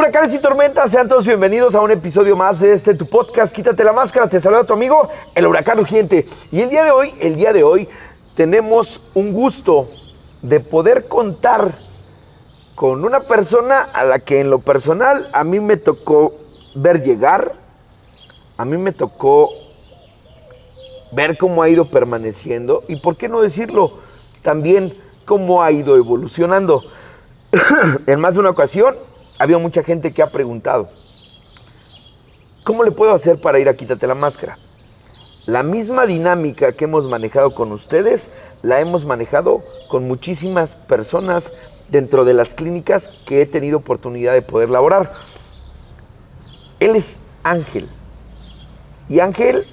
Huracanes y tormentas, sean todos bienvenidos a un episodio más de tu podcast, Quítate la Máscara. Te saluda tu amigo, el Huracán Rugiente. Y el día de hoy, tenemos un gusto de poder contar con una persona a la que en lo personal a mí me tocó ver llegar, a mí me tocó ver cómo ha ido permaneciendo y, por qué no decirlo, también cómo ha ido evolucionando. En más de una ocasión, había mucha gente que ha preguntado, ¿cómo le puedo hacer para ir a Quítate la Máscara? La misma dinámica que hemos manejado con ustedes, la hemos manejado con muchísimas personas dentro de las clínicas que he tenido oportunidad de poder laborar. Él es Ángel. Y Ángel,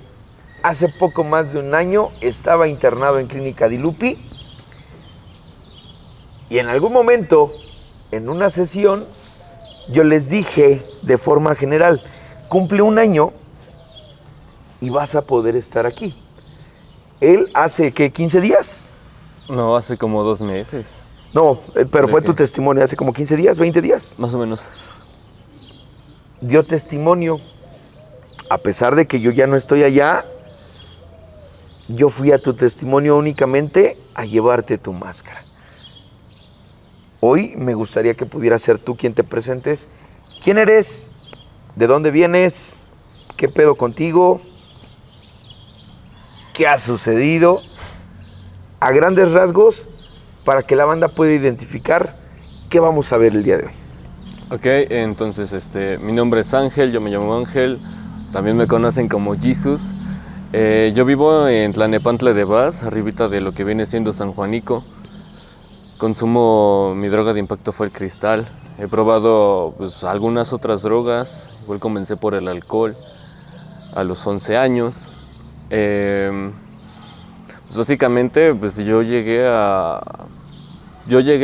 hace poco más de un año, estaba internado en Clínica Dilupi. Y en algún momento, en una sesión, yo les dije de forma general, cumple un año y vas a poder estar aquí. Él hace, ¿qué? ¿15 días? No, hace como 2 meses. No, pero fue qué? tu testimonio hace como 15 días, 20 días. Más o menos. Dio testimonio. A pesar de que yo ya no estoy allá, yo fui a tu testimonio únicamente a llevarte tu máscara. Hoy me gustaría que pudieras ser tú quien te presentes. ¿Quién eres? ¿De dónde vienes? ¿Qué pedo contigo? ¿Qué ha sucedido? A grandes rasgos, para que la banda pueda identificar qué vamos a ver el día de hoy. Ok, entonces mi nombre es Ángel, yo me llamo Ángel, también me conocen como Jesus. Yo vivo en Tlalnepantla de Vaz, arribita de lo que viene siendo San Juanico. Consumo, mi droga de impacto fue el cristal. He probado algunas otras drogas, igual comencé por el alcohol a los 11 años. Básicamente, yo llegué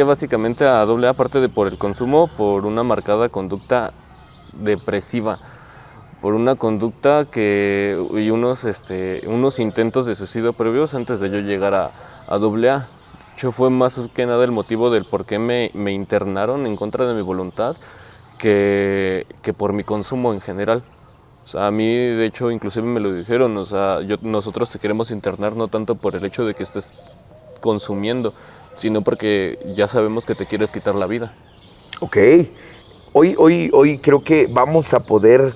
básicamente a AA, aparte de por el consumo, por una marcada conducta depresiva, por una conducta y unos intentos de suicidio previos antes de yo llegar a AA. Yo fue más que nada el motivo del por qué me internaron en contra de mi voluntad que por mi consumo en general. O sea, a mí, de hecho, inclusive me lo dijeron, o sea, nosotros te queremos internar no tanto por el hecho de que estés consumiendo, sino porque ya sabemos que te quieres quitar la vida. Ok. Hoy creo que vamos a poder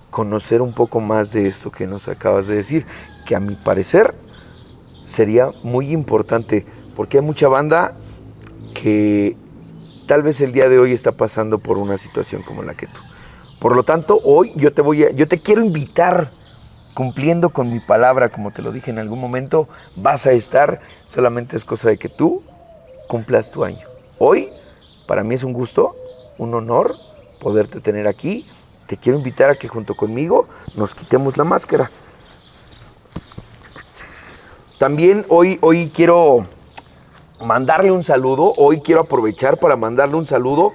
conocer un poco más de esto que nos acabas de decir, que a mi parecer sería muy importante, porque hay mucha banda que tal vez el día de hoy está pasando por una situación como la que tú. Por lo tanto, hoy yo te quiero invitar, cumpliendo con mi palabra, como te lo dije en algún momento, vas a estar, solamente es cosa de que tú cumplas tu año. Hoy, para mí es un gusto, un honor poderte tener aquí. Te quiero invitar a que junto conmigo nos quitemos la máscara. También hoy quiero mandarle un saludo, hoy quiero aprovechar para mandarle un saludo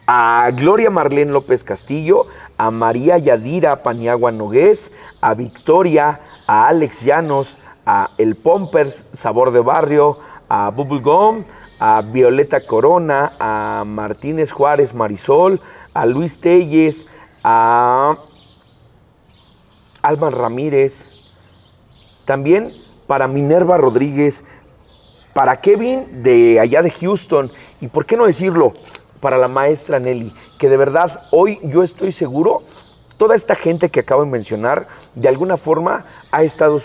a Gloria Marlene López Castillo, a María Yadira Paniagua Nogués, a Victoria, a Alex Llanos, a El Pompers Sabor de Barrio, a Bubblegum, a Violeta Corona, a Martínez Juárez Marisol, a Luis Telles, a Alma Ramírez, también para Minerva Rodríguez, para Kevin de allá de Houston, y por qué no decirlo, para la maestra Nelly, que de verdad hoy yo estoy seguro, toda esta gente que acabo de mencionar, de alguna forma ha estado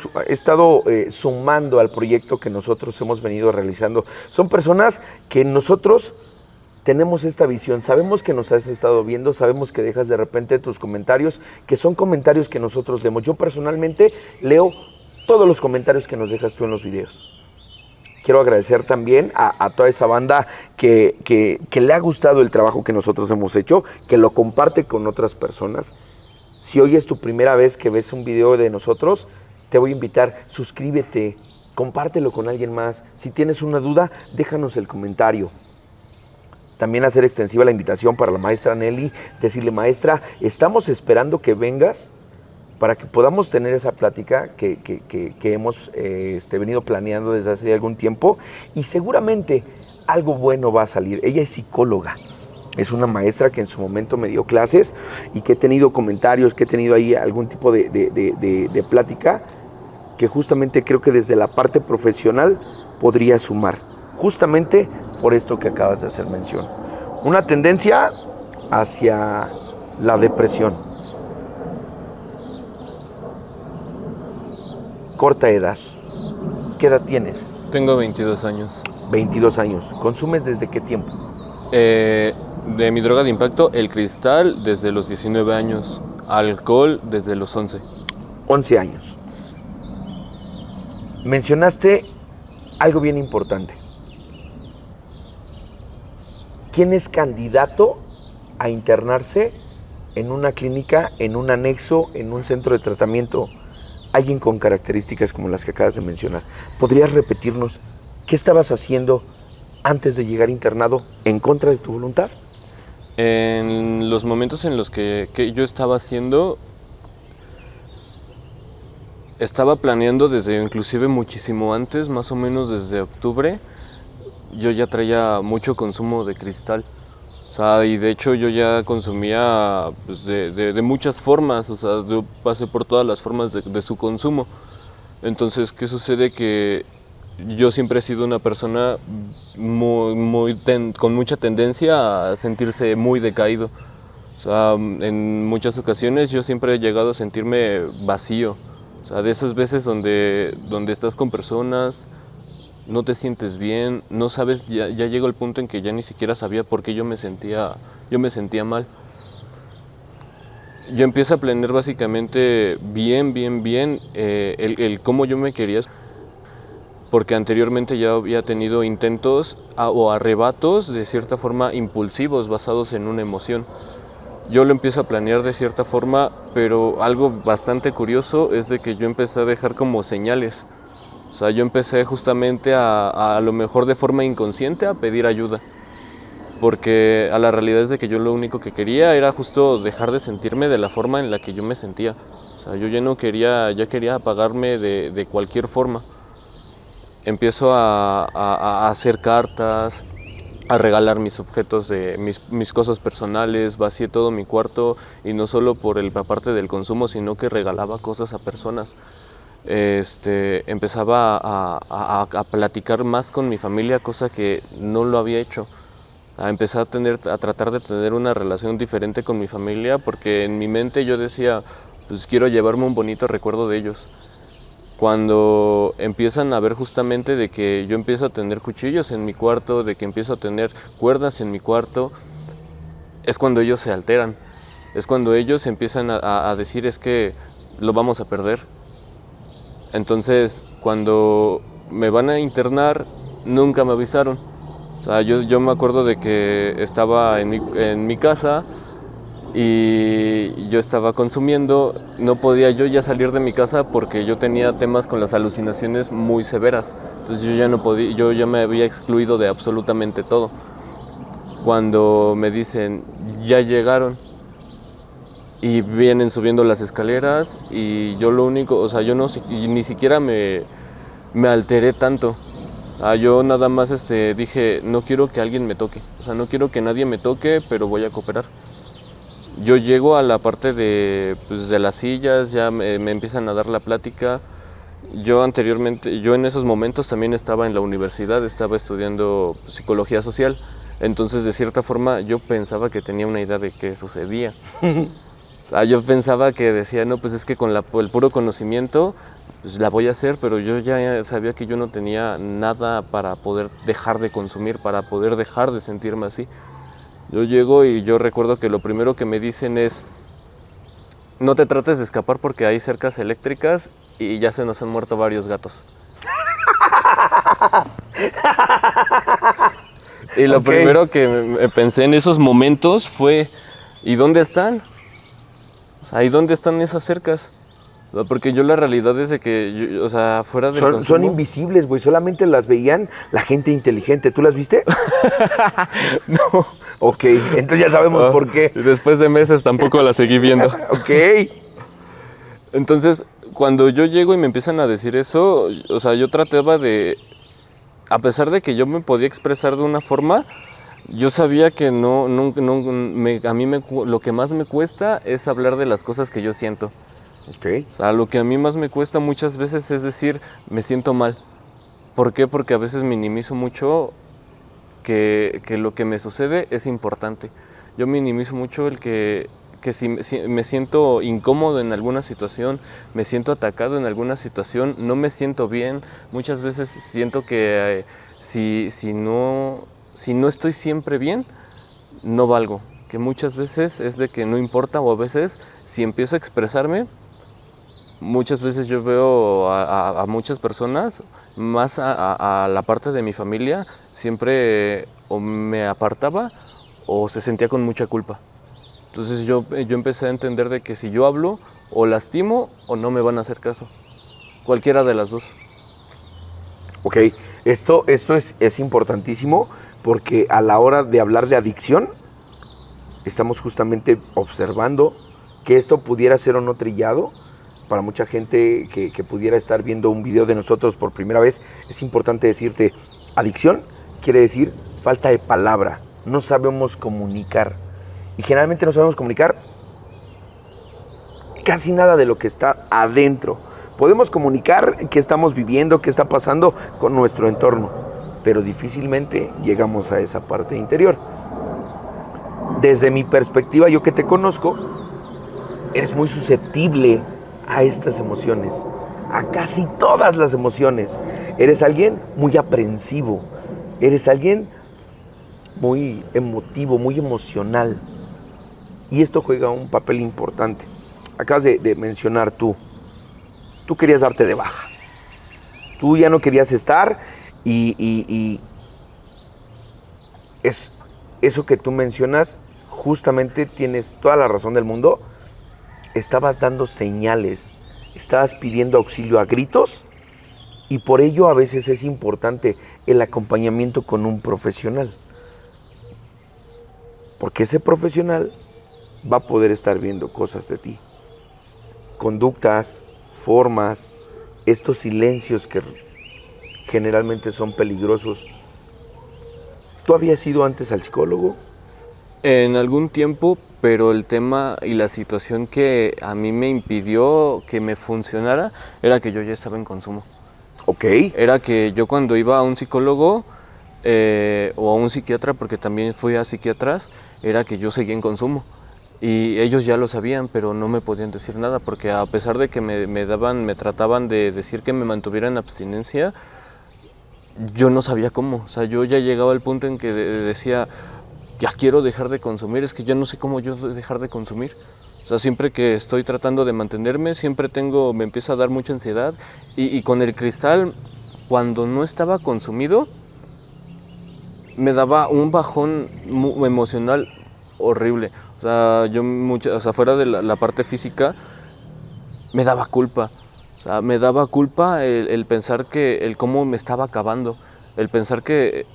sumando al proyecto que nosotros hemos venido realizando. Son personas que nosotros tenemos esta visión, sabemos que nos has estado viendo, sabemos que dejas de repente tus comentarios, que son comentarios que nosotros leemos. Yo personalmente leo todos los comentarios que nos dejas tú en los videos. Quiero agradecer también a toda esa banda que le ha gustado el trabajo que nosotros hemos hecho, que lo comparte con otras personas. Si hoy es tu primera vez que ves un video de nosotros, te voy a invitar, suscríbete, compártelo con alguien más. Si tienes una duda, déjanos el comentario. También hacer extensiva la invitación para la maestra Nelly, decirle, maestra, estamos esperando que vengas para que podamos tener esa plática que hemos venido planeando desde hace algún tiempo, y seguramente algo bueno va a salir. Ella es psicóloga, Es una maestra que en su momento me dio clases y que he tenido comentarios, que he tenido ahí algún tipo de plática que justamente creo que desde la parte profesional podría sumar, justamente por esto que acabas de hacer mención. Una tendencia hacia la depresión. Corta edad. ¿Qué edad tienes? Tengo 22 años. 22 años. ¿Consumes desde qué tiempo? De mi droga de impacto, el cristal desde los 19 años, alcohol desde los 11. 11 años. Mencionaste algo bien importante. ¿Quién es candidato a internarse en una clínica, en un anexo, en un centro de tratamiento? Alguien con características como las que acabas de mencionar. ¿Podrías repetirnos qué estabas haciendo antes de llegar internado en contra de tu voluntad? En los momentos en los que yo estaba haciendo, estaba planeando desde inclusive muchísimo antes, más o menos desde octubre, yo ya traía mucho consumo de cristal. O sea, y de hecho yo ya consumía pues, de muchas formas, o sea, yo pasé por todas las formas de su consumo. Entonces, ¿qué sucede? Que yo siempre he sido una persona con mucha tendencia a sentirse muy decaído. O sea, en muchas ocasiones yo siempre he llegado a sentirme vacío. O sea, de esas veces donde estás con personas, no te sientes bien, no sabes, ya llegó el punto en que ya ni siquiera sabía por qué yo me sentía mal. Yo empiezo a planear básicamente bien el cómo yo me quería, porque anteriormente ya había tenido intentos o arrebatos de cierta forma impulsivos basados en una emoción. Yo lo empiezo a planear de cierta forma, pero algo bastante curioso es de que yo empecé a dejar como señales. O sea, yo empecé justamente a lo mejor de forma inconsciente a pedir ayuda, porque a la realidad es de que yo lo único que quería era justo dejar de sentirme de la forma en la que yo me sentía. O sea, yo ya no quería, ya quería apagarme de cualquier forma. Empiezo a hacer cartas, a regalar mis objetos, mis cosas personales, vacié todo mi cuarto y no solo por la parte del consumo, sino que regalaba cosas a personas. Empezaba a platicar más con mi familia, cosa que no lo había hecho. Empecé a tratar de tener una relación diferente con mi familia, porque en mi mente yo decía, pues quiero llevarme un bonito recuerdo de ellos. Cuando empiezan a ver justamente de que yo empiezo a tener cuchillos en mi cuarto, de que empiezo a tener cuerdas en mi cuarto, es cuando ellos se alteran. Es cuando ellos empiezan a decir es que lo vamos a perder. Entonces, cuando me van a internar, nunca me avisaron. O sea, yo me acuerdo de que estaba en mi casa y yo estaba consumiendo, no podía yo ya salir de mi casa porque yo tenía temas con las alucinaciones muy severas. Entonces yo ya no podía, yo ya me había excluido de absolutamente todo. Cuando me dicen, ya llegaron, y vienen subiendo las escaleras y yo lo único, o sea, yo no ni siquiera me alteré tanto. Yo nada más dije, no quiero que alguien me toque, o sea, no quiero que nadie me toque, pero voy a cooperar. Yo llego a la parte de las sillas, ya me empiezan a dar la plática. Yo en esos momentos también estaba en la universidad, estaba estudiando psicología social, entonces de cierta forma yo pensaba que tenía una idea de qué sucedía. O sea, yo pensaba que decía, no, pues es que con el puro conocimiento pues la voy a hacer, pero yo ya sabía que yo no tenía nada para poder dejar de consumir, para poder dejar de sentirme así. Yo llego y yo recuerdo que lo primero que me dicen es, no te trates de escapar porque hay cercas eléctricas y ya se nos han muerto varios gatos. Y lo primero que pensé en esos momentos fue, ¿y dónde están? O sea, ¿y dónde están esas cercas? Porque yo la realidad es de que, o sea, fuera del consumo... Son invisibles, güey, solamente las veían la gente inteligente. ¿Tú las viste? No. Ok, entonces ya sabemos por qué. Después de meses tampoco las seguí viendo. Ok. Entonces, cuando yo llego y me empiezan a decir eso, o sea, yo trataba de... A pesar de que yo me podía expresar de una forma, Yo sabía que lo que más me cuesta es hablar de las cosas que yo siento. Ok. O sea, lo que a mí más me cuesta muchas veces es decir, me siento mal. ¿Por qué? Porque a veces minimizo mucho que lo que me sucede es importante. Yo minimizo mucho que si me siento incómodo en alguna situación, me siento atacado en alguna situación, no me siento bien. Muchas veces siento que si no estoy siempre bien, no valgo. Que muchas veces es de que no importa, o a veces si empiezo a expresarme, muchas veces yo veo a muchas personas, más a la parte de mi familia, siempre o me apartaba o se sentía con mucha culpa. Entonces yo empecé a entender de que si yo hablo, o lastimo o no me van a hacer caso. Cualquiera de las dos. Ok, esto es importantísimo porque a la hora de hablar de adicción, estamos justamente observando que esto pudiera ser o no trillado. Para mucha gente que pudiera estar viendo un video de nosotros por primera vez, es importante decirte, adicción quiere decir falta de palabra, no sabemos comunicar. Y generalmente no sabemos comunicar casi nada de lo que está adentro. Podemos comunicar qué estamos viviendo, qué está pasando con nuestro entorno, pero difícilmente llegamos a esa parte interior. Desde mi perspectiva, yo que te conozco, eres muy susceptible a estas emociones, a casi todas las emociones. Eres alguien muy aprensivo, eres alguien muy emotivo, muy emocional. Y esto juega un papel importante. Acabas de mencionar tú querías darte de baja. Tú ya no querías estar y es, eso que tú mencionas, justamente tienes toda la razón del mundo. Estabas dando señales, estabas pidiendo auxilio a gritos y por ello a veces es importante el acompañamiento con un profesional. Porque ese profesional va a poder estar viendo cosas de ti. Conductas, formas, estos silencios que generalmente son peligrosos. ¿Tú habías ido antes al psicólogo? En algún tiempo, pero el tema y la situación que a mí me impidió que me funcionara era que yo ya estaba en consumo. Ok. Era que yo cuando iba a un psicólogo o a un psiquiatra, porque también fui a psiquiatras, era que yo seguía en consumo. Y ellos ya lo sabían, pero no me podían decir nada, porque a pesar de que me trataban de decir que me mantuviera en abstinencia, yo no sabía cómo. O sea, yo ya llegaba al punto en que decía, ya quiero dejar de consumir, es que ya no sé cómo yo dejar de consumir. O sea, siempre que estoy tratando de mantenerme, me empieza a dar mucha ansiedad. Y con el cristal, cuando no estaba consumido, me daba un bajón emocional horrible. O sea, fuera de la parte física, me daba culpa. O sea, me daba culpa el pensar el cómo me estaba acabando, el pensar que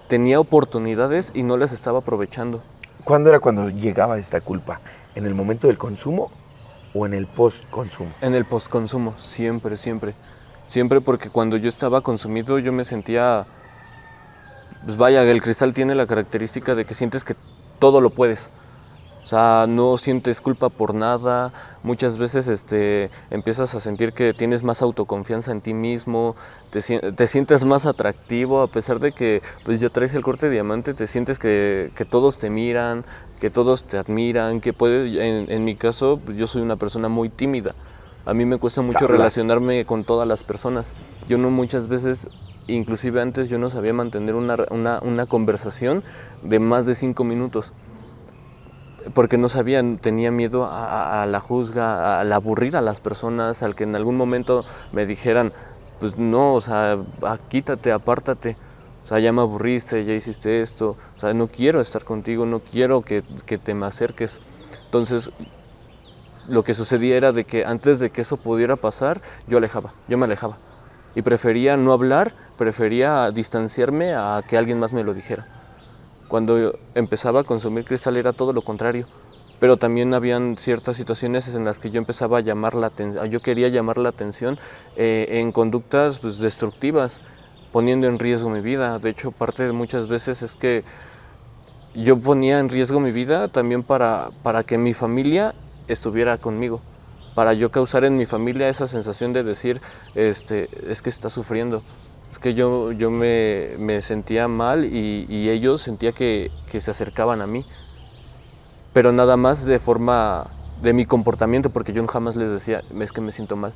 tenía oportunidades y no las estaba aprovechando. ¿Cuándo era cuando llegaba esta culpa? ¿En el momento del consumo o en el post-consumo? En el postconsumo, siempre, siempre. Siempre, porque cuando yo estaba consumido yo me sentía, pues vaya, el cristal tiene la característica de que sientes que todo lo puedes. O sea, no sientes culpa por nada. Muchas veces empiezas a sentir que tienes más autoconfianza en ti mismo, te sientes más atractivo, a pesar de que pues ya traes el corte de diamante, te sientes que todos te miran, que todos te admiran, en mi caso, pues yo soy una persona muy tímida. A mí me cuesta mucho relacionarme con todas las personas. Yo no muchas veces, inclusive antes, yo no sabía mantener una conversación de más de 5 minutos. Porque no sabía, tenía miedo a la juzga, al aburrir a las personas, al que en algún momento me dijeran, pues no, o sea, quítate, apártate, o sea, ya me aburriste, ya hiciste esto, o sea, no quiero estar contigo, no quiero que te me acerques. Entonces, lo que sucedía era de que antes de que eso pudiera pasar, yo me alejaba. Y prefería no hablar, prefería distanciarme a que alguien más me lo dijera. Cuando empezaba a consumir cristal era todo lo contrario, pero también habían ciertas situaciones en las que yo empezaba a llamar la atención, yo quería llamar la atención en conductas pues, destructivas, poniendo en riesgo mi vida. De hecho, parte de muchas veces es que yo ponía en riesgo mi vida también para que mi familia estuviera conmigo, para yo causar en mi familia esa sensación de decir, es que está sufriendo, es que yo me sentía mal y ellos sentía que se acercaban a mí, pero nada más de forma de mi comportamiento, porque yo jamás les decía, es que me siento mal.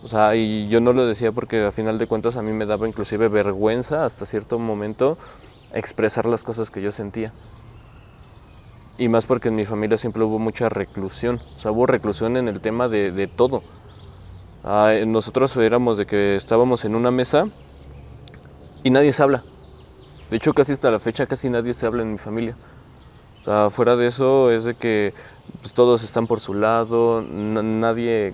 O sea, y yo no lo decía porque a final de cuentas a mí me daba inclusive vergüenza hasta cierto momento expresar las cosas que yo sentía. Y más porque en mi familia siempre hubo mucha reclusión, o sea, hubo reclusión en el tema de todo. Nosotros éramos de que estábamos en una mesa y nadie se habla. De hecho, casi hasta la fecha casi nadie se habla en mi familia. O sea, fuera de eso es de que pues, todos están por su lado, nadie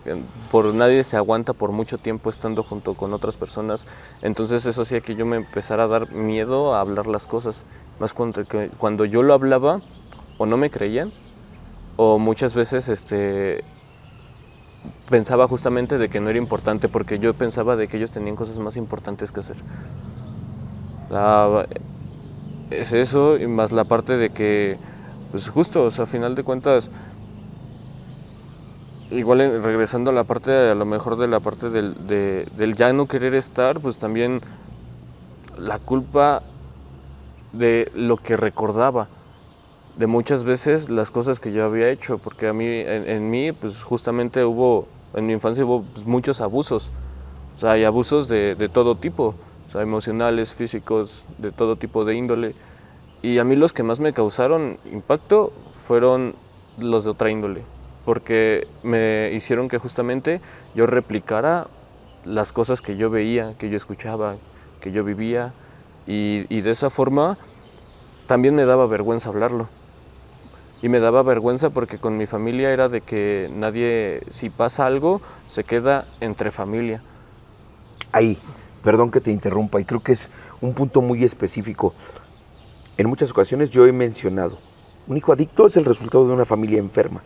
se aguanta por mucho tiempo estando junto con otras personas. Entonces eso hacía que yo me empezara a dar miedo a hablar las cosas. Más cuando yo lo hablaba, o no me creían, o muchas veces pensaba justamente de que no era importante, porque yo pensaba de que ellos tenían cosas más importantes que hacer. Es eso, y más la parte de que, pues justo, o sea, a final de cuentas, igual regresando a la parte, a lo mejor de la parte del ya no querer estar, pues también la culpa de lo que recordaba, de muchas veces las cosas que yo había hecho, porque a mí, en mí, pues justamente en mi infancia hubo pues, muchos abusos, o sea, hay abusos de todo tipo, o sea, emocionales, físicos, de todo tipo de índole. Y a mí los que más me causaron impacto fueron los de otra índole, porque me hicieron que justamente yo replicara las cosas que yo veía, que yo escuchaba, que yo vivía, y de esa forma también me daba vergüenza hablarlo. Y me daba vergüenza porque con mi familia era de que nadie, si pasa algo, se queda entre familia. Ahí, perdón que te interrumpa, y creo que es un punto muy específico. En muchas ocasiones yo he mencionado, un hijo adicto es el resultado de una familia enferma.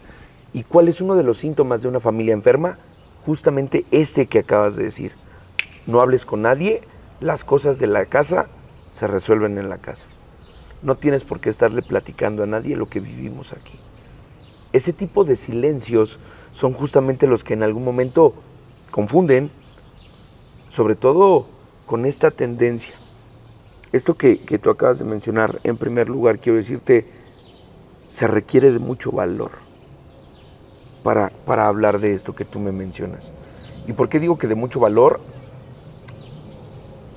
¿Y cuál es uno de los síntomas de una familia enferma? Justamente este que acabas de decir. No hables con nadie, las cosas de la casa se resuelven en la casa. No tienes por qué estarle platicando a nadie lo que vivimos aquí. Ese tipo de silencios son justamente los que en algún momento confunden, sobre todo con esta tendencia. Esto que tú acabas de mencionar, en primer lugar, quiero decirte, se requiere de mucho valor para hablar de esto que tú me mencionas. ¿Y por qué digo que de mucho valor?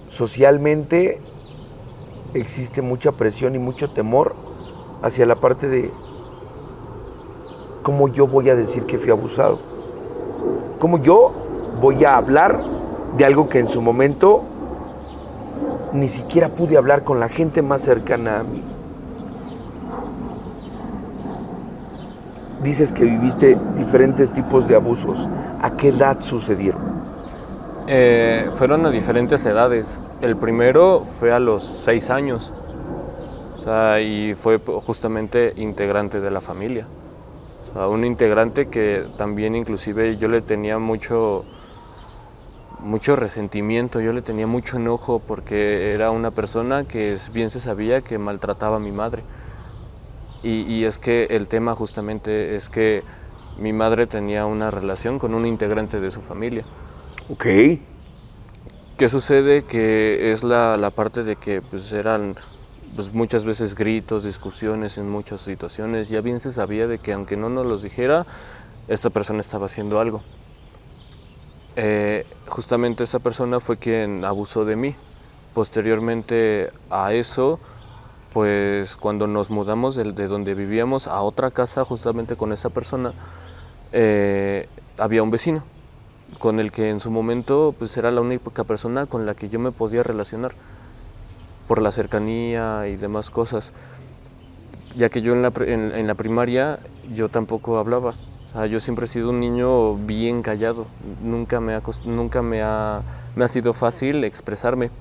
Socialmente existe mucha presión y mucho temor hacia la parte de cómo yo voy a decir que fui abusado, cómo yo voy a hablar de algo que en su momento ni siquiera pude hablar con la gente más cercana a mí. Dices que viviste diferentes tipos de abusos. ¿A qué edad sucedieron? Fueron a diferentes edades. El primero fue a los 6 años. O sea, y fue justamente integrante de la familia. O sea, un integrante que también inclusive yo le tenía mucho resentimiento, yo le tenía mucho enojo porque era una persona que bien se sabía que maltrataba a mi madre. Y es que el tema justamente es que mi madre tenía una relación con un integrante de su familia. Ok. ¿Qué sucede? Que es la parte de que pues eran pues, muchas veces gritos, discusiones en muchas situaciones. Ya bien se sabía de que aunque no nos los dijera, esta persona estaba haciendo algo. Justamente esa persona fue quien abusó de mí. Posteriormente a eso, pues cuando nos mudamos de donde vivíamos a otra casa justamente con esa persona, había un vecino con el que en su momento pues era la única persona con la que yo me podía relacionar por la cercanía y demás cosas, ya que yo en la primaria yo tampoco hablaba. O sea, yo siempre he sido un niño bien callado, nunca me ha sido fácil expresarme.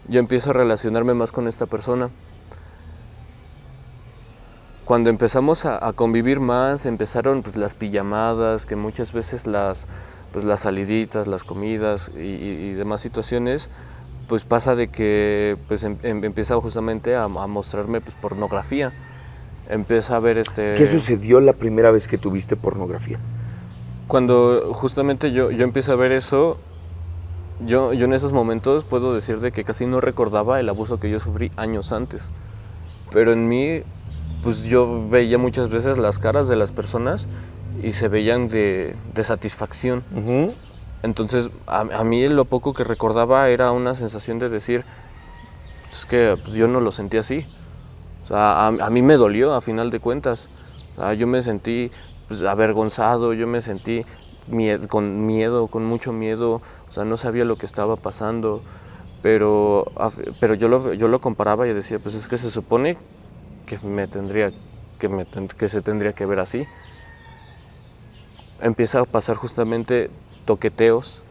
Yo empiezo a relacionarme más con esta persona. Cuando empezamos a convivir más, empezaron pues, las pijamadas, que muchas veces las saliditas, las comidas y demás situaciones, pues pasa de que pues empieza justamente a mostrarme pues pornografía. Empieza a ver ¿Qué sucedió la primera vez que tuviste pornografía? Cuando justamente yo empiezo a ver eso, yo en esos momentos puedo decir de que casi no recordaba el abuso que yo sufrí años antes. Pero en mí, pues yo veía muchas veces las caras de las personas y se veían de satisfacción. Uh-huh. Entonces, a mí lo poco que recordaba era una sensación de decir, pues, es que pues, yo no lo sentí así. O sea, a mí me dolió a final de cuentas. O sea, yo me sentí pues, avergonzado, yo me sentí con miedo, con mucho miedo. O sea, no sabía lo que estaba pasando. Pero yo lo comparaba y decía, pues es que se supone que se tendría que ver así. Empieza a pasar justamente toqueteos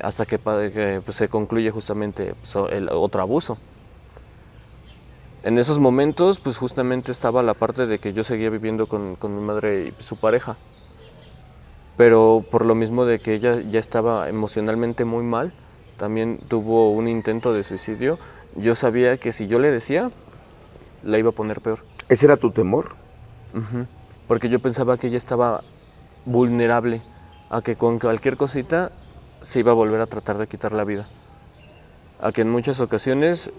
hasta que pues, se concluye justamente pues, el otro abuso. En esos momentos, pues justamente estaba la parte de que yo seguía viviendo con mi madre y su pareja. Pero por lo mismo de que ella ya estaba emocionalmente muy mal, también tuvo un intento de suicidio. Yo sabía que si yo le decía, la iba a poner peor. ¿Ese era tu temor? Uh-huh. Porque yo pensaba que ella estaba vulnerable a que con cualquier cosita se iba a volver a tratar de quitar la vida. A que en muchas ocasiones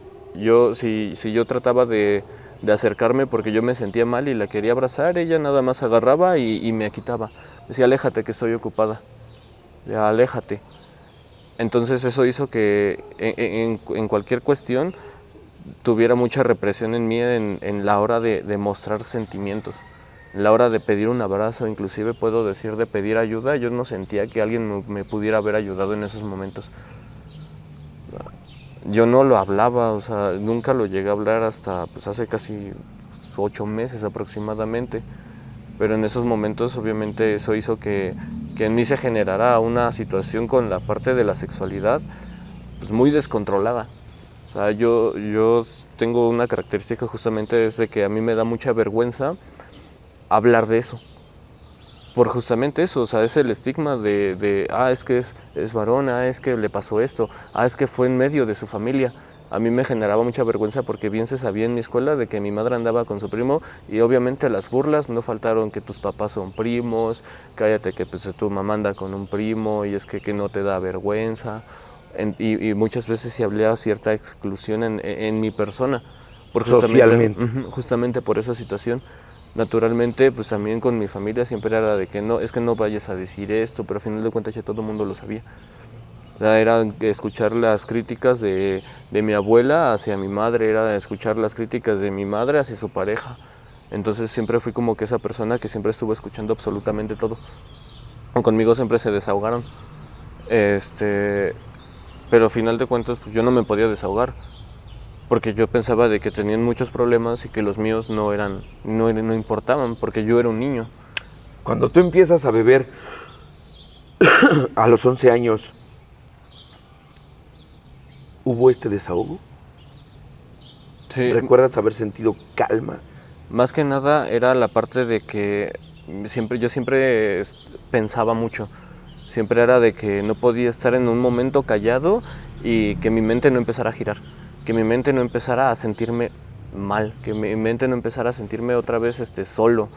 si yo trataba de acercarme porque yo me sentía mal y la quería abrazar, ella nada más agarraba y me quitaba. Decía, aléjate que estoy ocupada, ya aléjate. Entonces eso hizo que en cualquier cuestión tuviera mucha represión en mí en la hora de mostrar sentimientos. En la hora de pedir un abrazo, inclusive puedo decir de pedir ayuda, yo no sentía que alguien me pudiera haber ayudado en esos momentos. Yo no lo hablaba, o sea, nunca lo llegué a hablar hasta pues, hace casi 8 meses aproximadamente. Pero en esos momentos obviamente eso hizo que en mí se generara una situación con la parte de la sexualidad pues muy descontrolada. O sea, yo tengo una característica justamente es de que a mí me da mucha vergüenza hablar de eso. Por justamente eso, o sea, es el estigma de es que es varón, es que le pasó esto, es que fue en medio de su familia. A mí me generaba mucha vergüenza porque bien se sabía en mi escuela de que mi madre andaba con su primo y obviamente las burlas no faltaron que tus papás son primos, cállate que pues, tu mamá anda con un primo y es que no te da vergüenza. Y muchas veces se hablaba cierta exclusión en mi persona. Socialmente. Justamente por esa situación. Naturalmente, pues también con mi familia siempre era de que no, es que no vayas a decir esto, pero al final de cuentas ya todo el mundo lo sabía. Era escuchar las críticas de mi abuela hacia mi madre, era escuchar las críticas de mi madre hacia su pareja. Entonces siempre fui como que esa persona que siempre estuvo escuchando absolutamente todo. Conmigo siempre se desahogaron. Pero al final de cuentas pues yo no me podía desahogar. Porque yo pensaba de que tenían muchos problemas y que los míos no importaban, porque yo era un niño. Cuando tú empiezas a beber a los 11 años, ¿hubo este desahogo? Sí. ¿Recuerdas haber sentido calma? Más que nada era la parte de que yo siempre pensaba mucho. Siempre era de que no podía estar en un momento callado y que mi mente no empezara a girar. Que mi mente no empezara a sentirme mal, que mi mente no empezara a sentirme otra vez solo,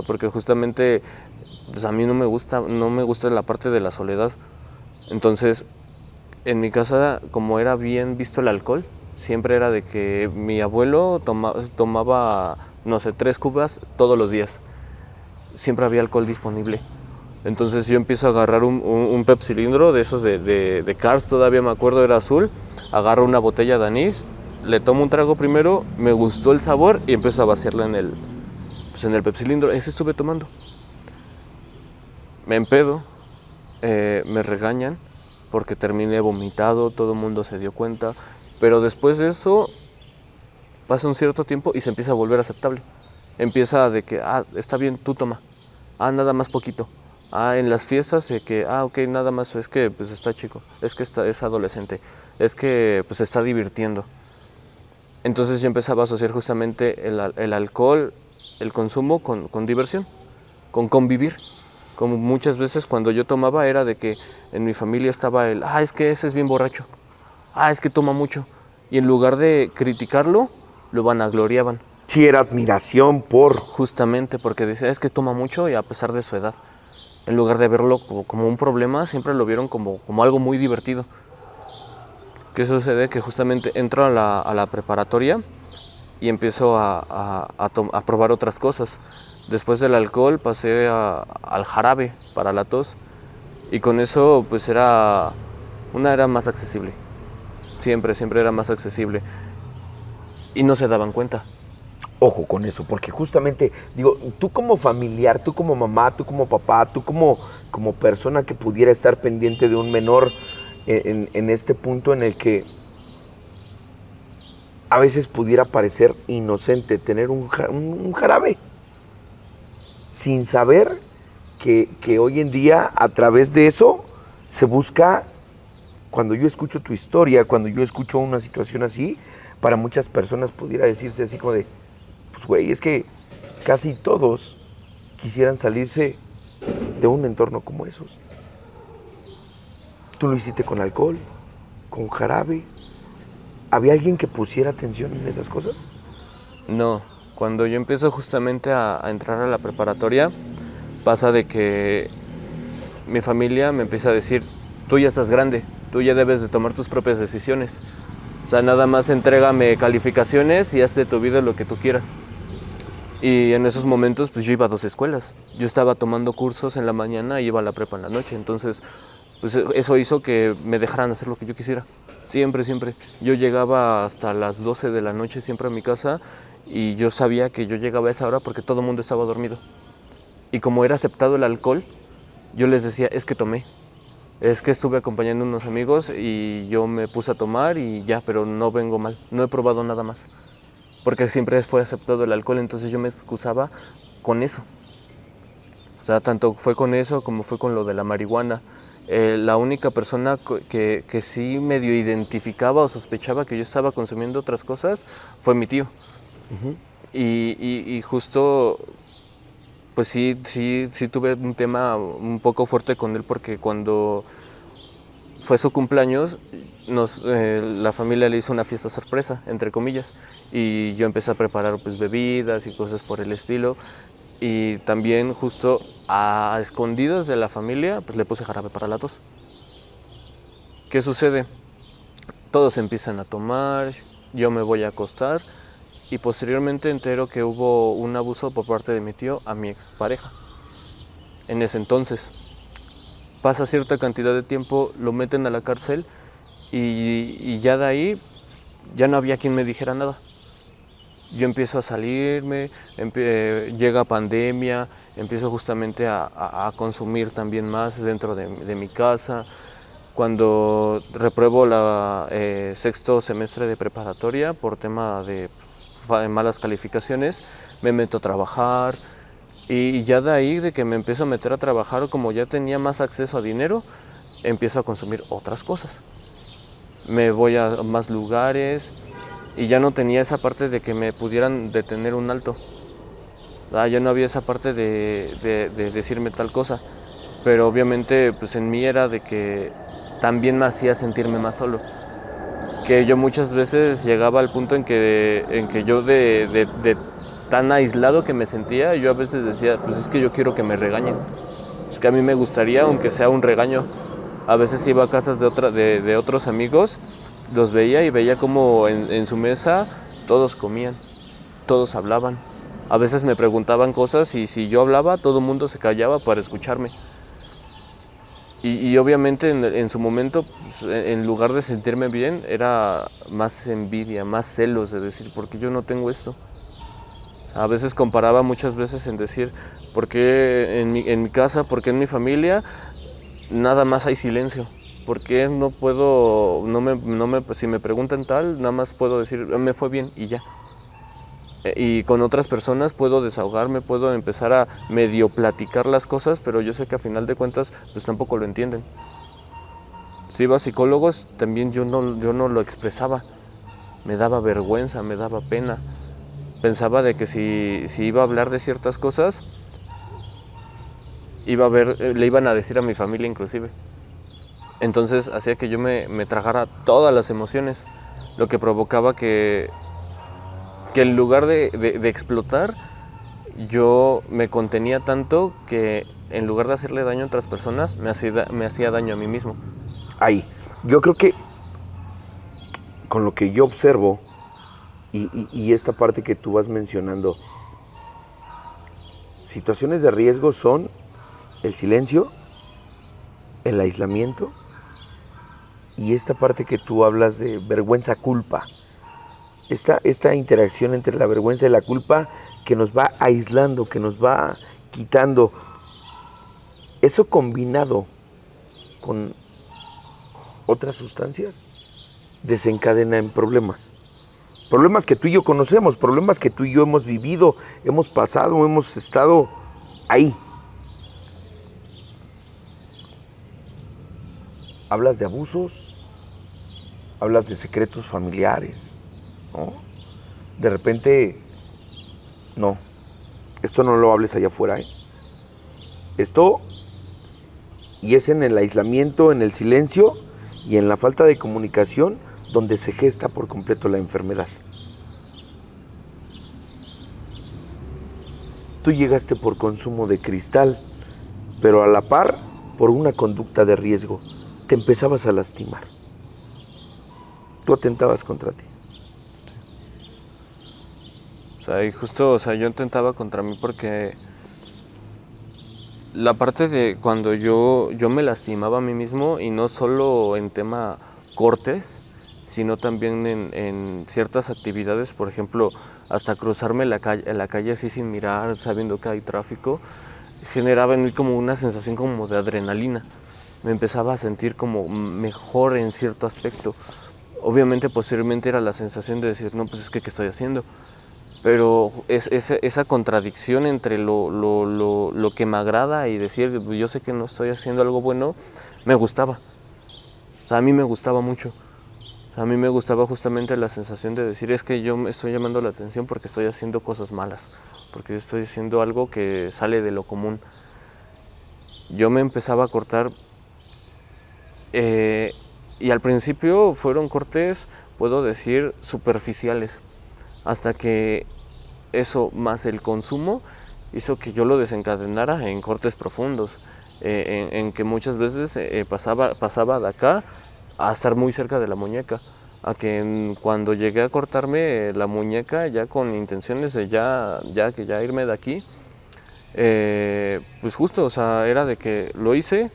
porque justamente pues a mí no me gusta la parte de la soledad. Entonces, en mi casa, como era bien visto el alcohol, siempre era de que mi abuelo tomaba, no sé, 3 cubas todos los días. Siempre había alcohol disponible. Entonces yo empiezo a agarrar un pepsilindro de esos de Cars, todavía me acuerdo, era azul. Agarro una botella de anís, le tomo un trago primero, me gustó el sabor y empiezo a vaciarla en el pepsilindro. Ese estuve tomando. Me empedo, me regañan porque terminé vomitado, todo el mundo se dio cuenta. Pero después de eso pasa un cierto tiempo y se empieza a volver aceptable. Empieza de que, está bien, tú toma. Nada más poquito. En las fiestas de que, ok, nada más, es que pues está chico, es que es adolescente, es que pues se está divirtiendo. Entonces yo empezaba a asociar justamente el alcohol, el consumo con diversión, con convivir. Como muchas veces cuando yo tomaba era de que en mi familia estaba es que ese es bien borracho. es que toma mucho. Y en lugar de criticarlo, lo vanagloriaban. Sí, era admiración por... Justamente porque decía, es que toma mucho y a pesar de su edad. En lugar de verlo como un problema, siempre lo vieron como algo muy divertido. ¿Qué sucede? Que justamente entro a la preparatoria y empiezo a probar otras cosas. Después del alcohol pasé al jarabe para la tos y con eso pues era más accesible. Siempre era más accesible y no se daban cuenta. Ojo con eso, porque justamente, digo, tú como familiar, tú como mamá, tú como papá, tú como persona que pudiera estar pendiente de un menor en este punto en el que a veces pudiera parecer inocente tener un jarabe, sin saber que hoy en día a través de eso se busca, cuando yo escucho tu historia, cuando yo escucho una situación así, para muchas personas pudiera decirse así como de, pues güey, es que casi todos quisieran salirse de un entorno como esos. Tú lo hiciste con alcohol, con jarabe. ¿Había alguien que pusiera atención en esas cosas? No, cuando yo empiezo justamente a entrar a la preparatoria, pasa de que mi familia me empieza a decir, tú ya estás grande, tú ya debes de tomar tus propias decisiones. O sea, nada más entrégame calificaciones y haz de tu vida lo que tú quieras. Y en esos momentos, pues yo iba a 2 escuelas. Yo estaba tomando cursos en la mañana y iba a la prepa en la noche. Entonces, pues eso hizo que me dejaran hacer lo que yo quisiera. Siempre. Yo llegaba hasta las 12 de la noche siempre a mi casa y yo sabía que yo llegaba a esa hora porque todo el mundo estaba dormido. Y como era aceptado el alcohol, yo les decía, es que tomé. Es que estuve acompañando a unos amigos y yo me puse a tomar y ya, pero no vengo mal. No he probado nada más. Porque siempre fue aceptado el alcohol, entonces yo me excusaba con eso. O sea, tanto fue con eso como fue con lo de la marihuana. La única persona que sí medio identificaba o sospechaba que yo estaba consumiendo otras cosas fue mi tío. Y justo, pues sí tuve un tema un poco fuerte con él porque cuando fue su cumpleaños, la familia le hizo una fiesta sorpresa, entre comillas, y yo empecé a preparar pues bebidas y cosas por el estilo, y también justo a escondidas de la familia pues le puse jarabe para la tos. ¿Qué sucede? Todos empiezan a tomar, yo me voy a acostar y posteriormente entero que hubo un abuso por parte de mi tío a mi expareja. En ese entonces pasa cierta cantidad de tiempo, lo meten a la cárcel y ya de ahí ya no había quien me dijera nada. Yo empiezo a salirme, llega pandemia, empiezo justamente a consumir también más dentro de mi casa. Cuando repruebo la sexto semestre de preparatoria por tema de malas calificaciones, me meto a trabajar. Y ya de ahí, de que me empiezo a meter a trabajar, como ya tenía más acceso a dinero, empiezo a consumir otras cosas. Me voy a más lugares y ya no tenía esa parte de que me pudieran detener un alto. Ya no había esa parte de decirme tal cosa. Pero obviamente pues en mí era de que también me hacía sentirme más solo. Que yo muchas veces llegaba al punto en que yo de tan aislado que me sentía, yo a veces decía, pues es que yo quiero que me regañen. Es que a mí me gustaría, aunque sea un regaño. A veces iba a casas de otros amigos, los veía y veía como en su mesa todos comían, todos hablaban. A veces me preguntaban cosas y si yo hablaba, todo el mundo se callaba para escucharme. Y obviamente en su momento, pues, en lugar de sentirme bien, era más envidia, más celos de decir, ¿por qué yo no tengo esto? A veces comparaba muchas veces en decir, ¿por qué en mi casa, por qué en mi familia nada más hay silencio? ¿Por qué no puedo, si me preguntan tal, nada más puedo decir, me fue bien y ya? Y con otras personas puedo desahogarme, puedo empezar a medio platicar las cosas, pero yo sé que a final de cuentas pues tampoco lo entienden. Si iba a psicólogos, también yo no lo expresaba. Me daba vergüenza, me daba pena. Pensaba de que si iba a hablar de ciertas cosas, le iban a decir a mi familia inclusive. Entonces hacía que yo me tragara todas las emociones, lo que provocaba que en lugar de explotar, yo me contenía tanto que en lugar de hacerle daño a otras personas, me hacía daño a mí mismo. Ahí, yo creo que con lo que yo observo y esta parte que tú vas mencionando, situaciones de riesgo son el silencio, el aislamiento y esta parte que tú hablas de vergüenza-culpa. Esta interacción entre la vergüenza y la culpa que nos va aislando, que nos va quitando. Eso combinado con otras sustancias desencadena en problemas. Problemas que tú y yo conocemos, problemas que tú y yo hemos vivido, hemos pasado, hemos estado ahí. Hablas de abusos, hablas de secretos familiares, ¿no? De repente, no, esto no lo hables allá afuera, ¿eh? Esto, y es en el aislamiento, en el silencio y en la falta de comunicación donde se gesta por completo la enfermedad. Tú llegaste por consumo de cristal, pero a la par por una conducta de riesgo. Te empezabas a lastimar. Tú atentabas contra ti. O sea, y justo, o sea, yo intentaba contra mí porque la parte de cuando yo me lastimaba a mí mismo, y no solo en tema cortes, sino también en ciertas actividades, por ejemplo, hasta cruzarme la calle así sin mirar, sabiendo que hay tráfico, generaba en mí como una sensación como de adrenalina. Me empezaba a sentir como mejor en cierto aspecto. Obviamente posteriormente era la sensación de decir, no, pues es que ¿qué estoy haciendo? Pero esa contradicción entre lo que me agrada y decir, yo sé que no estoy haciendo algo bueno, me gustaba. O sea, a mí me gustaba mucho. O sea, a mí me gustaba justamente la sensación de decir, es que yo me estoy llamando la atención porque estoy haciendo cosas malas, porque estoy haciendo algo que sale de lo común. Yo me empezaba a cortar y al principio fueron cortes, puedo decir, superficiales, hasta que eso más el consumo hizo que yo lo desencadenara en cortes profundos, en que muchas veces pasaba de acá a estar muy cerca de la muñeca, a que cuando llegué a cortarme la muñeca ya con intenciones de ya irme de aquí, pues justo, o sea, era de que lo hice.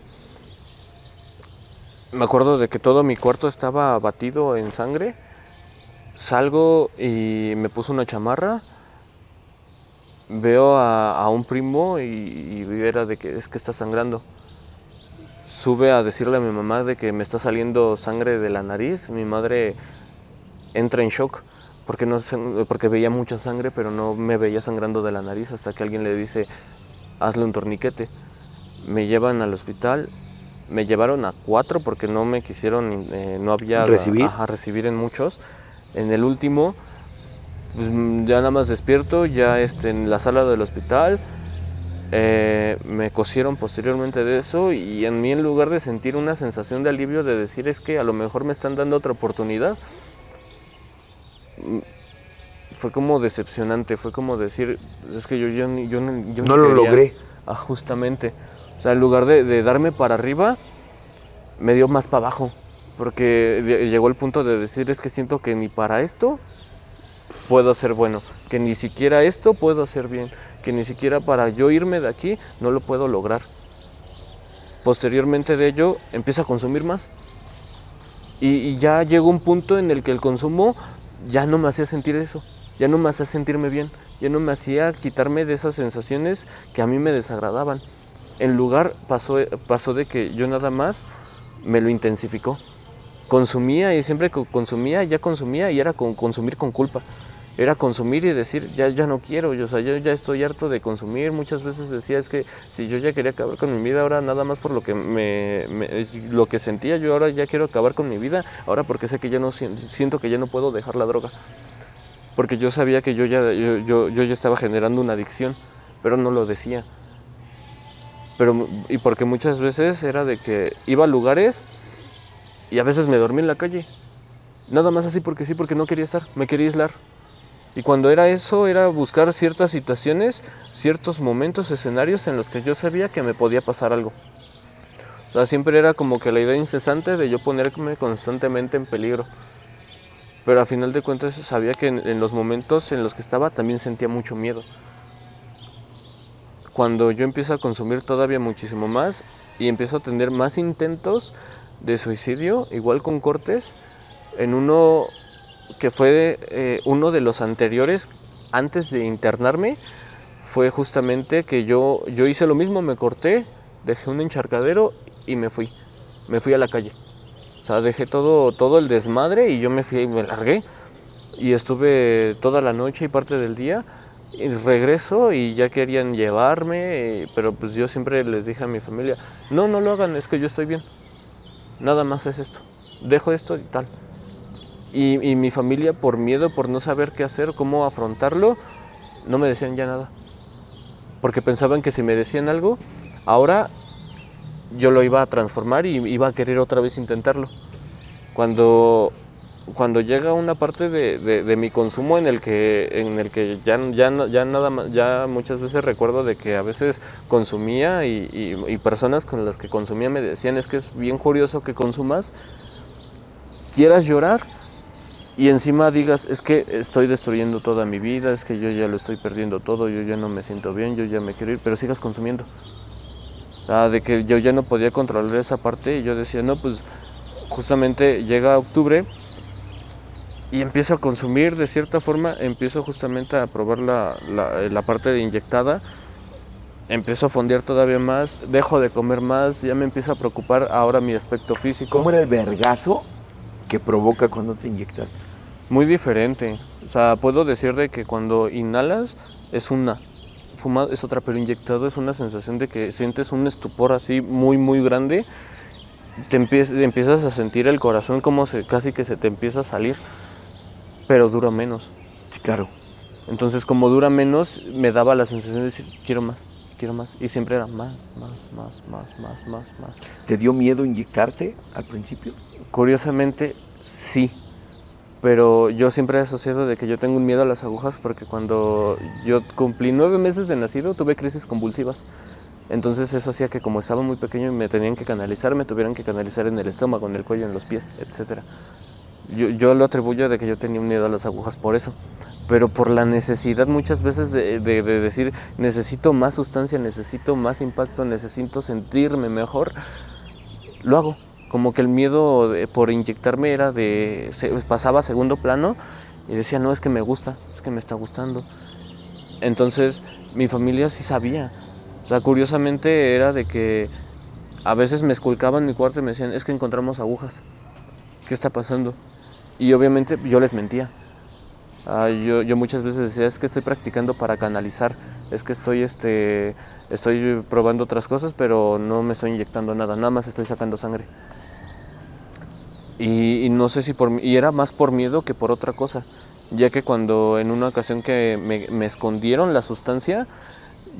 Me acuerdo de que todo mi cuarto estaba batido en sangre. Salgo y me puse una chamarra. Veo a un primo y era de que es que está sangrando. Sube a decirle a mi mamá de que me está saliendo sangre de la nariz. Mi madre entra en shock porque veía mucha sangre, pero no me veía sangrando de la nariz, hasta que alguien le dice, hazle un torniquete. Me llevan al hospital. Me llevaron a 4 porque no me quisieron, no había recibir en muchos. En el último, pues ya nada más despierto, ya en la sala del hospital. Me cosieron posteriormente de eso, y en mí, en lugar de sentir una sensación de alivio de decir es que a lo mejor me están dando otra oportunidad, fue como decepcionante, fue como decir, es que yo no lo logré. Justamente. O sea, en lugar de darme para arriba, me dio más para abajo, porque llegó el punto de decir, es que siento que ni para esto puedo ser bueno, que ni siquiera esto puedo hacer bien, que ni siquiera para yo irme de aquí no lo puedo lograr. Posteriormente de ello, empiezo a consumir más, y ya llegó un punto en el que el consumo ya no me hacía sentir eso, ya no me hacía sentirme bien, ya no me hacía quitarme de esas sensaciones que a mí me desagradaban. En lugar pasó de que yo nada más me lo intensificó. Consumía, y siempre que consumía y era consumir con culpa. Era consumir y decir, ya no quiero, o sea, yo ya estoy harto de consumir. Muchas veces decía, es que si yo ya quería acabar con mi vida, ahora nada más por lo que lo que sentía, yo ahora ya quiero acabar con mi vida, ahora porque sé que ya no siento que ya no puedo dejar la droga. Porque yo sabía que yo ya estaba generando una adicción, pero no lo decía. Y porque muchas veces era de que iba a lugares Y a veces me dormí en la calle. Nada más así porque sí, porque no quería estar, me quería aislar. Y cuando era eso, era buscar ciertas situaciones, ciertos momentos, escenarios en los que yo sabía que me podía pasar algo. O sea, siempre era como que la idea incesante de yo ponerme constantemente en peligro. Pero a final de cuentas sabía que en los momentos en los que estaba también sentía mucho miedo. Cuando yo empiezo a consumir todavía muchísimo más y empiezo a tener más intentos de suicidio, igual con cortes, en uno que fue uno de los anteriores, antes de internarme, fue justamente que yo hice lo mismo, me corté, dejé un encharcadero y me fui a la calle. O sea, dejé todo el desmadre y yo me largué y estuve toda la noche y parte del día y regreso y ya querían llevarme, pero pues yo siempre les dije a mi familia, no lo hagan, es que yo estoy bien, nada más es esto, dejo esto y tal. Y mi familia, por miedo, por no saber qué hacer, cómo afrontarlo, no me decían ya nada. Porque pensaban que si me decían algo, ahora yo lo iba a transformar y iba a querer otra vez intentarlo. Cuando llega una parte de mi consumo en el que ya muchas veces recuerdo de que a veces consumía y personas con las que consumía me decían, es que es bien curioso que consumas, quieras llorar, y encima digas, es que estoy destruyendo toda mi vida, es que yo ya lo estoy perdiendo todo, yo ya no me siento bien, yo ya me quiero ir, pero sigas consumiendo. De que yo ya no podía controlar esa parte y yo decía, no, pues justamente llega octubre y empiezo a consumir de cierta forma, empiezo justamente a probar la parte de inyectada, empiezo a fondear todavía más, dejo de comer más, ya me empieza a preocupar ahora mi aspecto físico. ¿Cómo era el vergazo que provoca cuando te inyectas? Muy diferente. O sea, puedo decir de que cuando inhalas es una, fumado es otra, pero inyectado es una sensación de que sientes un estupor así muy, muy grande. Empiezas a sentir el corazón como casi que se te empieza a salir, pero dura menos. Sí, claro. Entonces, como dura menos, me daba la sensación de decir, quiero más. Y siempre era más. ¿Te dio miedo inyectarte al principio? Curiosamente, sí. Pero yo siempre he asociado de que yo tengo un miedo a las agujas porque cuando yo cumplí 9 meses de nacido tuve crisis convulsivas. Entonces eso hacía que como estaba muy pequeño y me tenían que canalizar, me tuvieran que canalizar en el estómago, en el cuello, en los pies, etc. Yo lo atribuyo de que yo tenía un miedo a las agujas por eso. Pero por la necesidad muchas veces de decir, necesito más sustancia, necesito más impacto, necesito sentirme mejor, lo hago. Como que el miedo por inyectarme pasaba a segundo plano y decía, no, es que me gusta, es que me está gustando. Entonces mi familia sí sabía. O sea, curiosamente era de que a veces me esculcaban en mi cuarto y me decían, es que encontramos agujas, ¿qué está pasando? Y obviamente yo les mentía. Yo muchas veces decía, es que estoy practicando para canalizar, es que estoy probando otras cosas, pero no me estoy inyectando nada más estoy sacando sangre. Y no sé si y era más por miedo que por otra cosa, ya que cuando en una ocasión que me escondieron la sustancia,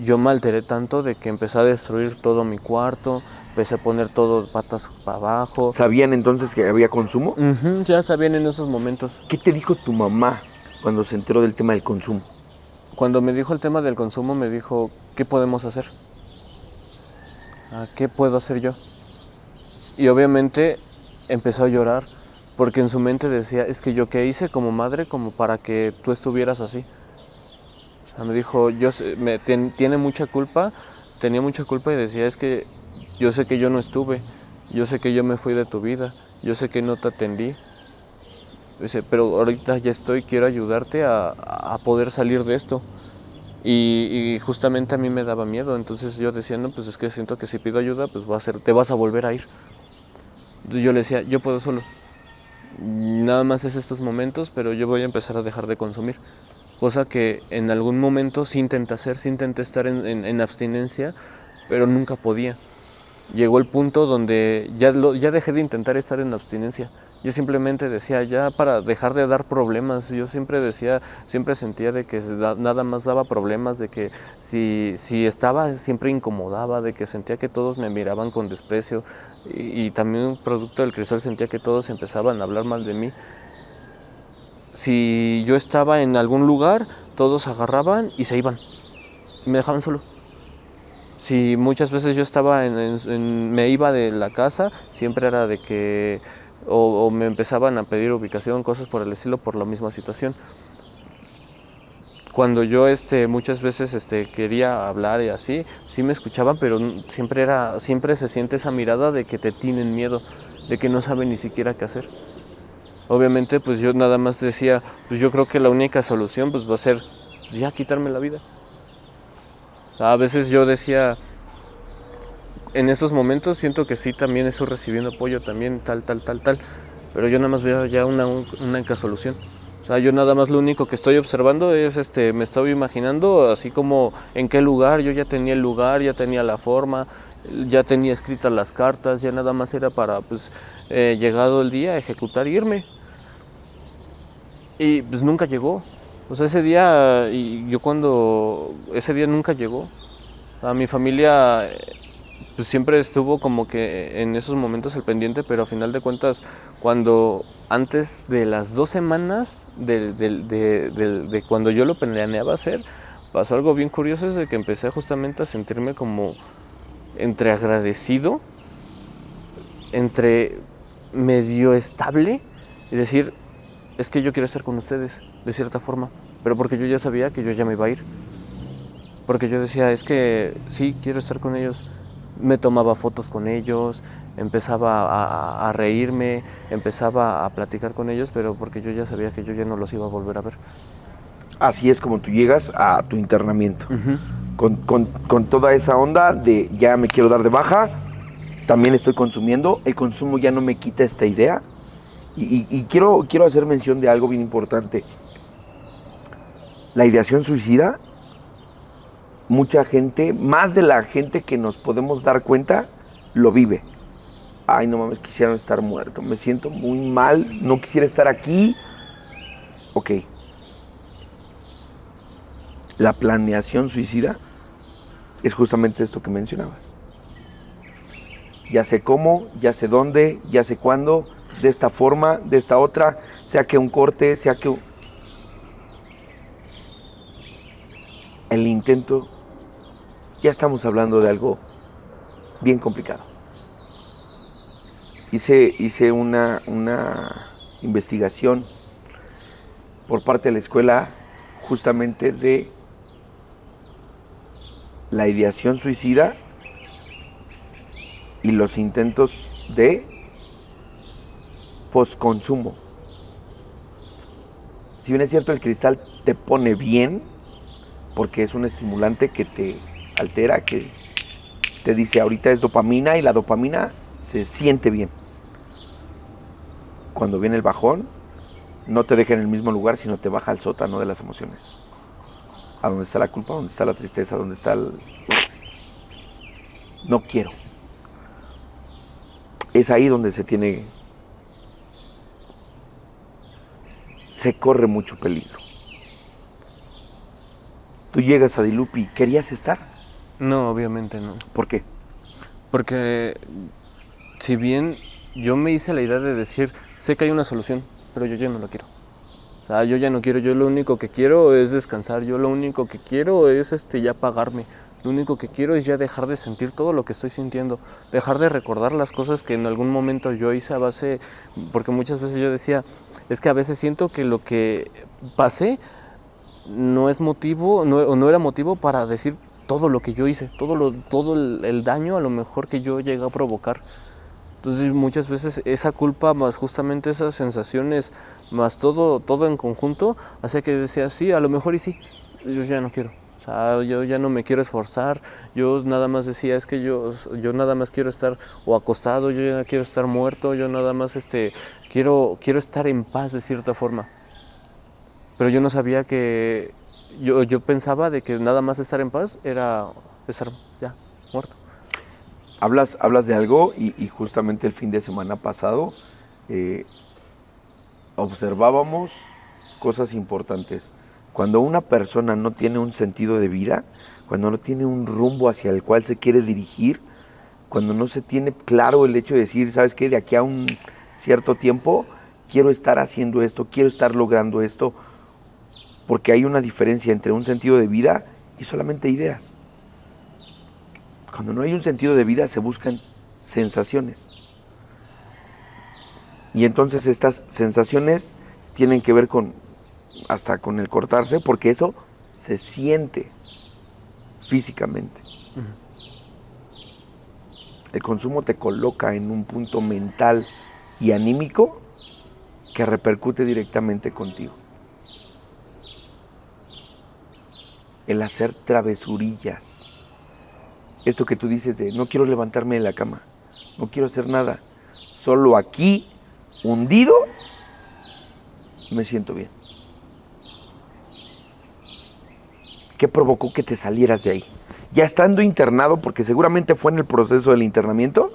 yo me alteré tanto de que empecé a destruir todo mi cuarto, empecé a poner todo patas para abajo. ¿Sabían entonces que había consumo? Ya sabían en esos momentos. ¿Qué te dijo tu mamá cuando se enteró del tema del consumo? Cuando me dijo el tema del consumo, me dijo, ¿qué podemos hacer? ¿Qué puedo hacer yo? Y obviamente empezó a llorar, porque en su mente decía, es que yo qué hice como madre como para que tú estuvieras así. O sea, me dijo, tenía mucha culpa y decía, es que yo sé que yo no estuve, yo sé que yo me fui de tu vida, yo sé que no te atendí. Dice, pero ahorita ya quiero ayudarte a poder salir de esto. Y justamente a mí me daba miedo, entonces yo decía, no, pues es que siento que si pido ayuda, pues te vas a volver a ir. Entonces yo le decía, yo puedo solo, nada más es estos momentos, pero yo voy a empezar a dejar de consumir. Cosa que en algún momento sí intenté hacer, sí intenté estar en abstinencia, pero nunca podía. Llegó el punto donde ya dejé de intentar estar en abstinencia, Yo simplemente decía, ya para dejar de dar problemas, yo siempre decía, siempre sentía de que nada más daba problemas, de que si estaba siempre incomodaba, de que sentía que todos me miraban con desprecio y también producto del cristal sentía que todos empezaban a hablar mal de mí. Si yo estaba en algún lugar, todos agarraban y se iban, y me dejaban solo. Si muchas veces yo estaba me iba de la casa, siempre era de que o me empezaban a pedir ubicación, cosas por el estilo, por la misma situación. Cuando yo muchas veces quería hablar y así, sí me escuchaban, pero siempre se siente esa mirada de que te tienen miedo, de que no saben ni siquiera qué hacer. Obviamente, pues yo nada más decía, pues yo creo que la única solución pues va a ser pues ya quitarme la vida. A veces yo decía, en esos momentos siento que sí también estoy recibiendo apoyo, también tal, pero yo nada más veo ya una única solución. O sea, yo nada más lo único que estoy observando es, me estoy imaginando así como en qué lugar, yo ya tenía el lugar, ya tenía la forma, ya tenía escritas las cartas, ya nada más era para, pues, llegado el día, ejecutar e irme. Y pues nunca llegó. O sea, ese día nunca llegó. A mi familia pues siempre estuvo como que en esos momentos al pendiente, pero a final de cuentas, cuando antes de las 2 semanas de cuando yo lo planeaba hacer, pasó algo bien curioso, es de que empecé justamente a sentirme como entre agradecido, entre medio estable, y decir, es que yo quiero estar con ustedes, de cierta forma, pero porque yo ya sabía que yo ya me iba a ir. Porque yo decía, es que sí, quiero estar con ellos. Me tomaba fotos con ellos, empezaba a reírme, empezaba a platicar con ellos, pero porque yo ya sabía que yo ya no los iba a volver a ver. Así es como tú llegas a tu internamiento. Con toda esa onda de ya me quiero dar de baja, también estoy consumiendo, el consumo ya no me quita esta idea. Y quiero hacer mención de algo bien importante. La ideación suicida, mucha gente, más de la gente que nos podemos dar cuenta, lo vive. Ay, no mames, quisiera estar muerto, me siento muy mal, no quisiera estar aquí. Ok. La planeación suicida es justamente esto que mencionabas. Ya sé cómo, ya sé dónde, ya sé cuándo, de esta forma, de esta otra, sea que un corte, sea que el intento, ya estamos hablando de algo bien complicado. Hice una investigación por parte de la escuela justamente de la ideación suicida y los intentos de postconsumo. Si bien es cierto, el cristal te pone bien, porque es un estimulante que te altera, que te dice ahorita es dopamina y la dopamina se siente bien. Cuando viene el bajón, no te deja en el mismo lugar, sino te baja al sótano de las emociones. A dónde está la culpa, dónde está la tristeza, dónde está el... No quiero. Es ahí donde se corre mucho peligro. Tú llegas a Dilupi, ¿querías estar? No, obviamente no. ¿Por qué? Porque si bien yo me hice la idea de decir, sé que hay una solución, pero yo ya no la quiero. O sea, yo ya no quiero, yo lo único que quiero es descansar, yo lo único que quiero es ya apagarme. Lo único que quiero es ya dejar de sentir todo lo que estoy sintiendo, dejar de recordar las cosas que en algún momento yo hice a base, porque muchas veces yo decía, es que a veces siento que lo que pasé no es motivo, no era motivo para decir todo lo que yo hice, todo el daño a lo mejor que yo llegué a provocar. Entonces muchas veces esa culpa más justamente esas sensaciones más todo en conjunto hacía que decía, sí, a lo mejor y sí, yo ya no quiero. O sea, yo ya no me quiero esforzar, yo nada más decía, es que yo nada más quiero estar o acostado, yo ya quiero estar muerto, yo nada más quiero estar en paz de cierta forma. Pero yo no sabía que, yo pensaba de que nada más estar en paz era estar ya muerto. Hablas de algo y justamente el fin de semana pasado observábamos cosas importantes. Cuando una persona no tiene un sentido de vida, cuando no tiene un rumbo hacia el cual se quiere dirigir, cuando no se tiene claro el hecho de decir, ¿sabes qué? De aquí a un cierto tiempo quiero estar haciendo esto, quiero estar logrando esto, porque hay una diferencia entre un sentido de vida y solamente ideas. Cuando no hay un sentido de vida se buscan sensaciones. Y entonces estas sensaciones tienen que ver hasta con el cortarse, porque eso se siente físicamente. El consumo te coloca en un punto mental y anímico que repercute directamente contigo. El hacer travesurillas. Esto que tú dices de no quiero levantarme de la cama, no quiero hacer nada, solo aquí, hundido, me siento bien. ¿Qué provocó que te salieras de ahí? Ya estando internado, porque seguramente fue en el proceso del internamiento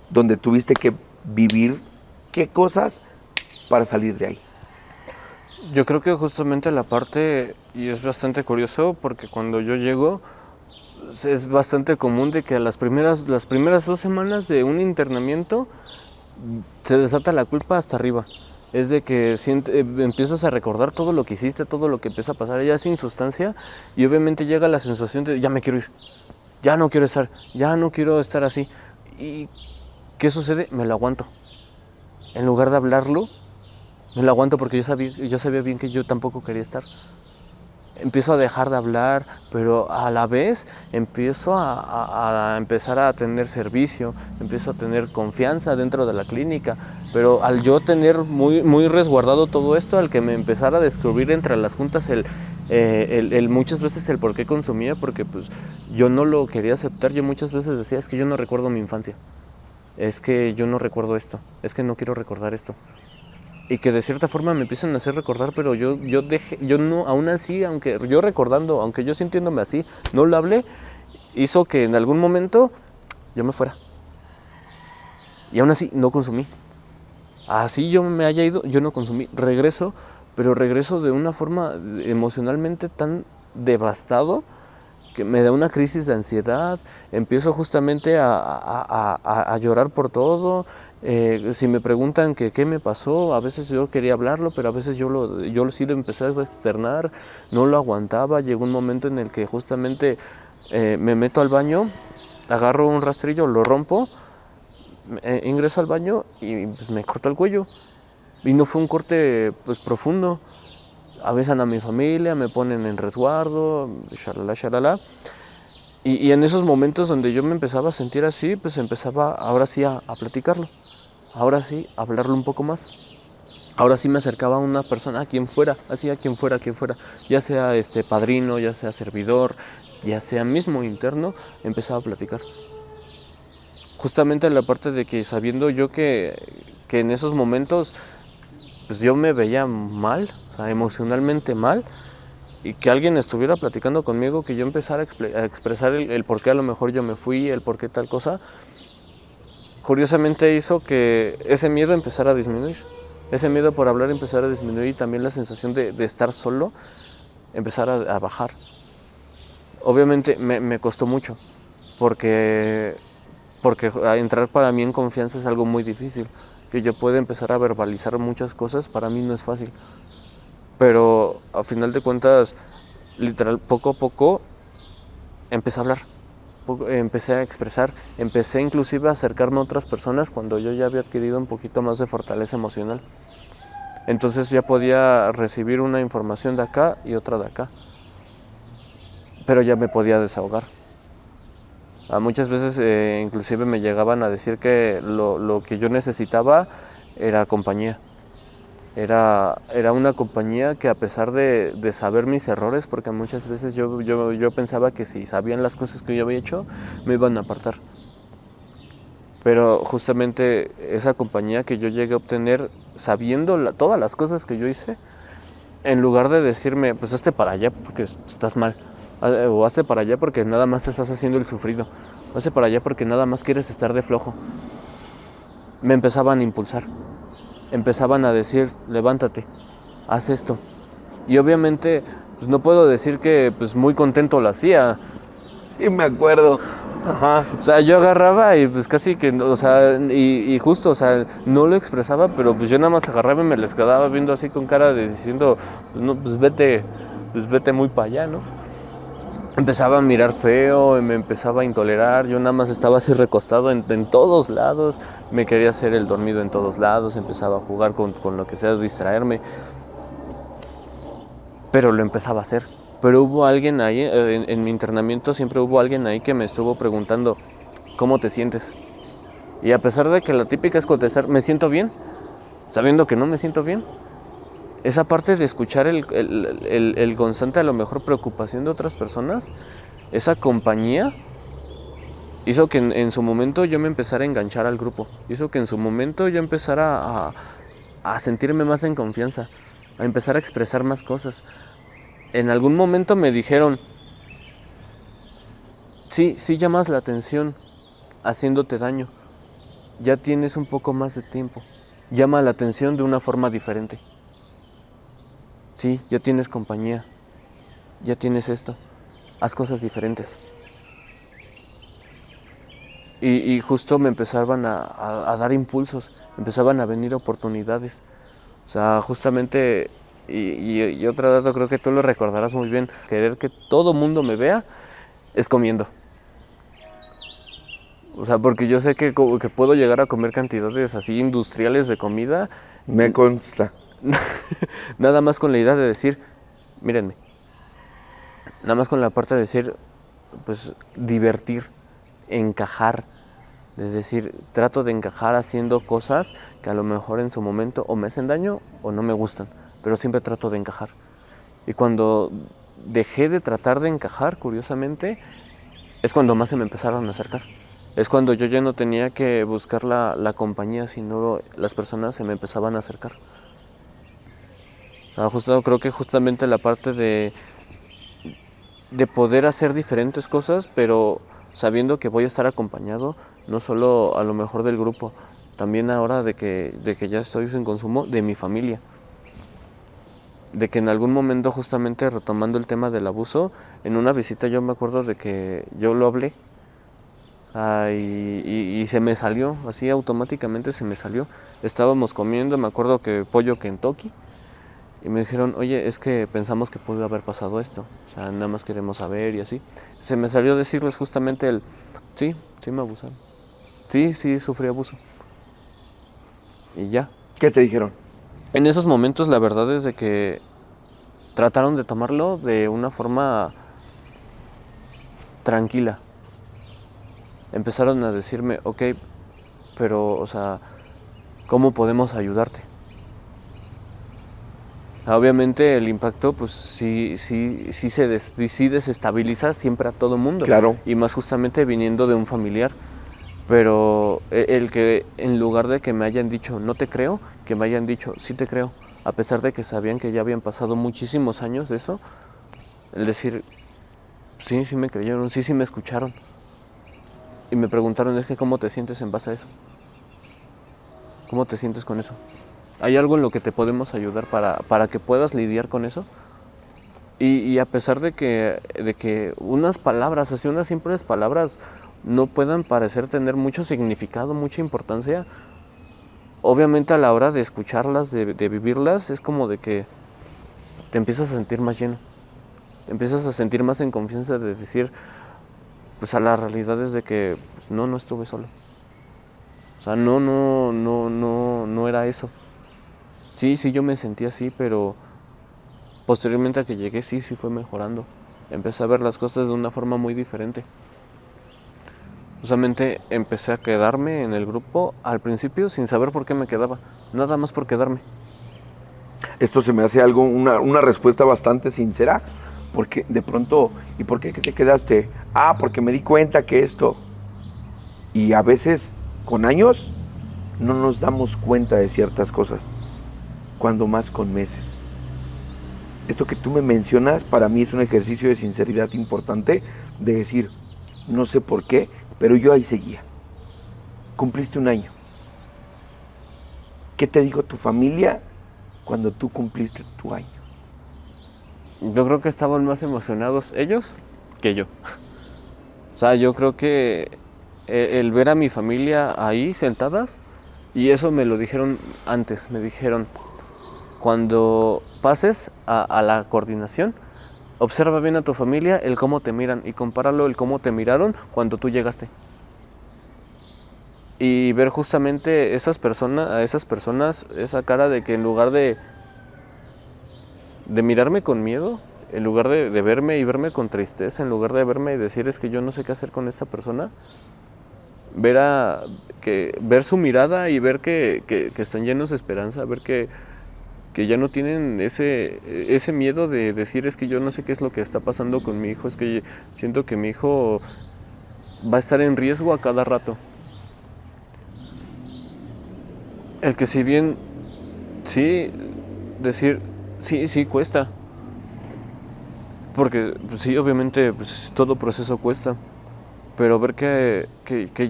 donde tuviste que vivir qué cosas para salir de ahí. Yo creo que justamente la parte, y es bastante curioso, porque cuando yo llego, es bastante común de que las primeras 2 semanas de un internamiento se desata la culpa hasta arriba. Es de que empiezas a recordar todo lo que hiciste, todo lo que empieza a pasar ya sin sustancia, y obviamente llega la sensación de ya me quiero ir, ya no quiero estar así. ¿Y qué sucede? Me lo aguanto. En lugar de hablarlo, me lo aguanto porque yo sabía bien que yo tampoco quería estar. Empiezo a dejar de hablar, pero a la vez empiezo a empezar a tener servicio, empiezo a tener confianza dentro de la clínica, pero al yo tener muy resguardado todo esto, al que me empezara a descubrir entre las juntas muchas veces el por qué consumía, porque pues yo no lo quería aceptar. Yo muchas veces decía, es que yo no recuerdo mi infancia, es que yo no recuerdo esto, es que no quiero recordar esto. Y que de cierta forma me empiezan a hacer recordar, pero yo no, aún así, aunque yo recordando, aunque yo sintiéndome así, no lo hablé, hizo que en algún momento yo me fuera. Y aún así no consumí. Así yo me haya ido, yo no consumí. Regreso, pero regreso de una forma emocionalmente tan devastado que me da una crisis de ansiedad, empiezo justamente a llorar por todo. Si me preguntan que qué me pasó, a veces yo quería hablarlo, pero a veces yo sí lo empecé a externar, no lo aguantaba. Llegó un momento en el que justamente me meto al baño, agarro un rastrillo, lo rompo, ingreso al baño y pues, me corto el cuello. Y no fue un corte pues profundo. Avisan a mi familia, me ponen en resguardo, shalala. Y en esos momentos donde yo me empezaba a sentir así, pues empezaba ahora sí a platicarlo. Ahora sí, a hablarlo un poco más. Ahora sí me acercaba a una persona, a quien fuera, ya sea padrino, ya sea servidor, ya sea mismo interno, empezaba a platicar. Justamente la parte de que sabiendo yo que en esos momentos pues yo me veía mal, o sea, emocionalmente mal, y que alguien estuviera platicando conmigo, que yo empezara a expresar el por qué a lo mejor yo me fui, el por qué tal cosa, curiosamente hizo que ese miedo empezara a disminuir. Ese miedo por hablar empezara a disminuir y también la sensación de estar solo empezara a bajar. Obviamente me costó mucho, porque entrar para mí en confianza es algo muy difícil. Que yo pueda empezar a verbalizar muchas cosas, para mí no es fácil. Pero a final de cuentas, literal, poco a poco empecé a hablar, empecé a expresar, empecé inclusive a acercarme a otras personas cuando yo ya había adquirido un poquito más de fortaleza emocional. Entonces ya podía recibir una información de acá y otra de acá, pero ya me podía desahogar. Muchas veces inclusive me llegaban a decir que lo que yo necesitaba era compañía. Era una compañía que a pesar de saber mis errores, porque muchas veces yo pensaba que si sabían las cosas que yo había hecho, me iban a apartar. Pero justamente esa compañía que yo llegué a obtener sabiendo todas las cosas que yo hice, en lugar de decirme, pues hazte para allá porque estás mal, o hazte para allá porque nada más te estás haciendo el sufrido, hazte para allá porque nada más quieres estar de flojo, me empezaban a impulsar. empezaban a decir, levántate, haz esto. Y obviamente pues no puedo decir que pues muy contento lo hacía. Sí, me acuerdo. Ajá. O sea, yo agarraba y pues casi que, o sea, y justo, o sea, no lo expresaba, pero pues yo nada más agarraba y me les quedaba viendo así con cara de diciendo, pues no, pues vete muy para allá, ¿no? Empezaba a mirar feo, y me empezaba a intolerar, yo nada más estaba así recostado en todos lados, me quería hacer el dormido en todos lados, empezaba a jugar con lo que sea, distraerme, pero lo empezaba a hacer. Pero hubo alguien ahí, en mi internamiento siempre hubo alguien ahí que me estuvo preguntando, ¿cómo te sientes? Y a pesar de que la típica es contestar, me siento bien, sabiendo que no me siento bien, esa parte de escuchar el constante, a lo mejor, preocupación de otras personas, esa compañía, hizo que en su momento yo me empezara a enganchar al grupo. Hizo que en su momento yo empezara a sentirme más en confianza, a empezar a expresar más cosas. En algún momento me dijeron, sí llamas la atención haciéndote daño. Ya tienes un poco más de tiempo. Llama la atención de una forma diferente. Sí, ya tienes compañía. Ya tienes esto. Haz cosas diferentes. Y justo me empezaban a dar impulsos. Empezaban a venir oportunidades. O sea, justamente, y otro dato, creo que tú lo recordarás muy bien. Querer que todo mundo me vea es comiendo. O sea, porque yo sé que puedo llegar a comer cantidades así industriales de comida. Me consta. Nada más con la idea de decir, mírenme. Nada más con la parte de decir, pues, divertir, encajar. Es decir, trato de encajar haciendo cosas que a lo mejor en su momento o me hacen daño o no me gustan. Pero siempre trato de encajar. Y cuando dejé de tratar de encajar, curiosamente, es cuando más se me empezaron a acercar. Es cuando yo ya no tenía que buscar la compañía, sino las personas se me empezaban a acercar. O sea, creo que justamente la parte de poder hacer diferentes cosas, pero sabiendo que voy a estar acompañado, no solo a lo mejor del grupo, también ahora de que ya estoy sin consumo, de mi familia. De que en algún momento, justamente retomando el tema del abuso, en una visita yo me acuerdo de que yo lo hablé. Y se me salió, así automáticamente se me salió. Estábamos comiendo, me acuerdo que pollo Kentucky, y me dijeron, oye, es que pensamos que pudo haber pasado esto, o sea, nada más queremos saber y así. Se me salió decirles justamente sí me abusaron, sí sufrí abuso. Y ya. ¿Qué te dijeron? En esos momentos la verdad es de que trataron de tomarlo de una forma tranquila. Empezaron a decirme, ok, pero, o sea, ¿cómo podemos ayudarte? Obviamente el impacto, pues sí desestabiliza siempre a todo mundo. Claro. Y más justamente viniendo de un familiar. Pero el que en lugar de que me hayan dicho no te creo, que me hayan dicho sí te creo, a pesar de que sabían que ya habían pasado muchísimos años de eso, el decir sí me creyeron, sí me escucharon. Y me preguntaron, es que ¿cómo te sientes en base a eso? ¿Cómo te sientes con eso? ¿Hay algo en lo que te podemos ayudar para que puedas lidiar con eso? Y a pesar de que unas palabras, así unas simples palabras, no puedan parecer tener mucho significado, mucha importancia, obviamente a la hora de escucharlas, de vivirlas, es como de que te empiezas a sentir más lleno. Te empiezas a sentir más en confianza de decir, pues a la realidad es de que pues, no estuve solo. O sea, no era eso. Sí, yo me sentí así, pero posteriormente a que llegué, sí fue mejorando. Empecé a ver las cosas de una forma muy diferente. Justamente empecé a quedarme en el grupo al principio sin saber por qué me quedaba, nada más por quedarme. Esto se me hace una respuesta bastante sincera, porque de pronto, ¿y por qué te quedaste? Porque me di cuenta que esto. Y a veces, con años, no nos damos cuenta de ciertas cosas, cuando más con meses. Esto que tú me mencionas, para mí es un ejercicio de sinceridad importante, de decir, no sé por qué, pero yo ahí seguía. Cumpliste un año. ¿Qué te dijo tu familia cuando tú cumpliste tu año? Yo creo que estaban más emocionados ellos que yo. O sea, yo creo que el ver a mi familia ahí sentadas, y eso me lo dijeron antes, me dijeron, cuando pases a la coordinación, observa bien a tu familia el cómo te miran y compáralo el cómo te miraron cuando tú llegaste. Y ver justamente a esas personas, esa cara de que en lugar de mirarme con miedo, en lugar de verme y verme con tristeza, en lugar de verme y decir es que yo no sé qué hacer con esta persona, ver su mirada y ver que están llenos de esperanza, ver que ya no tienen ese miedo de decir es que yo no sé qué es lo que está pasando con mi hijo, es que siento que mi hijo va a estar en riesgo a cada rato. El que si bien, sí, decir, sí cuesta, porque pues, sí, obviamente pues, todo proceso cuesta, pero ver que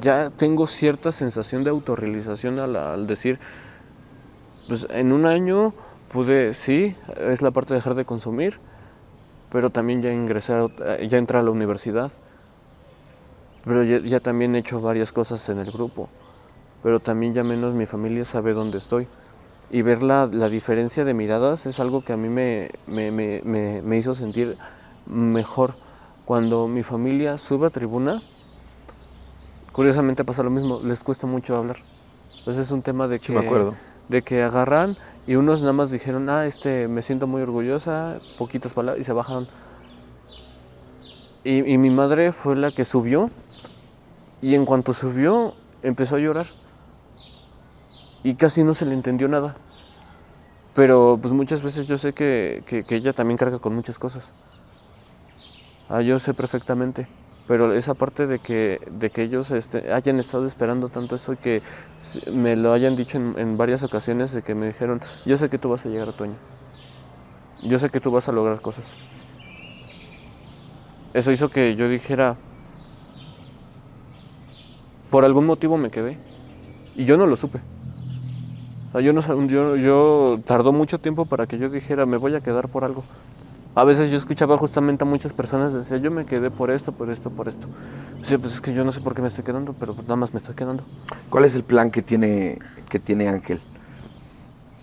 ya tengo cierta sensación de autorrealización al decir, pues en un año pude, sí, es la parte de dejar de consumir, pero también ya ya entré a la universidad, pero ya también he hecho varias cosas en el grupo, pero también ya menos mi familia sabe dónde estoy. Y ver la diferencia de miradas es algo que a mí me hizo sentir mejor. Cuando mi familia sube a tribuna, curiosamente pasa lo mismo, les cuesta mucho hablar. Entonces es un tema Sí, me acuerdo. de que agarran y unos nada más dijeron, me siento muy orgullosa, poquitas palabras, y se bajaron. Y mi madre fue la que subió, y en cuanto subió, empezó a llorar. Y casi no se le entendió nada. Pero pues muchas veces yo sé que ella también carga con muchas cosas. Yo sé perfectamente. Pero esa parte de que ellos hayan estado esperando tanto eso y que me lo hayan dicho en varias ocasiones, de que me dijeron, yo sé que tú vas a llegar a tu año. Yo sé que tú vas a lograr cosas. Eso hizo que yo dijera, por algún motivo me quedé. Y yo no lo supe. O sea, yo tardó mucho tiempo para que yo dijera, me voy a quedar por algo. A veces yo escuchaba justamente a muchas personas decía, yo me quedé por esto, por esto, por esto. Sí, pues es que yo no sé por qué me estoy quedando, pero nada más me estoy quedando. ¿Cuál es el plan que tiene Ángel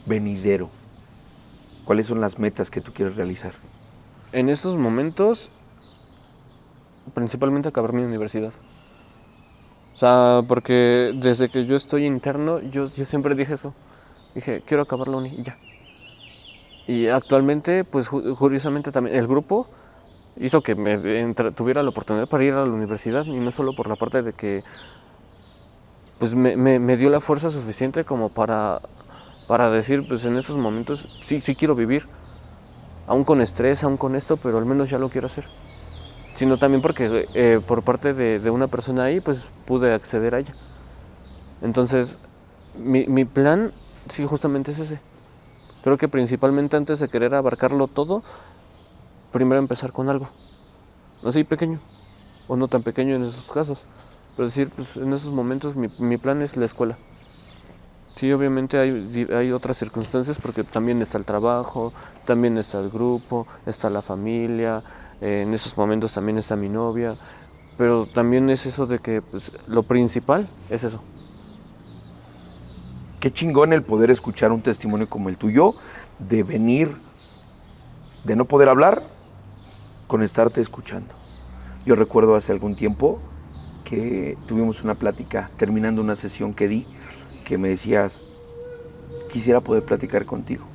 venidero? ¿Cuáles son las metas que tú quieres realizar? En estos momentos, principalmente acabar mi universidad. O sea, porque desde que yo estoy interno, yo siempre dije eso. Dije, quiero acabar la uni y ya. Y actualmente, pues curiosamente también, el grupo hizo que tuviera la oportunidad para ir a la universidad, y no solo por la parte de que pues me dio la fuerza suficiente como para decir, pues en estos momentos sí quiero vivir, aún con estrés, aún con esto, pero al menos ya lo quiero hacer. Sino también porque por parte de una persona ahí, pues pude acceder a ella. Entonces, mi plan sí justamente es ese. Creo que principalmente antes de querer abarcarlo todo, primero empezar con algo. Así pequeño, o no tan pequeño en esos casos. Pero decir, pues en esos momentos mi plan es la escuela. Sí, obviamente hay otras circunstancias porque también está el trabajo, también está el grupo, está la familia, en esos momentos también está mi novia, pero también es eso de que pues, lo principal es eso. Qué chingón el poder escuchar un testimonio como el tuyo, de venir, de no poder hablar, con estarte escuchando. Yo recuerdo hace algún tiempo que tuvimos una plática terminando una sesión que di, que me decías, quisiera poder platicar contigo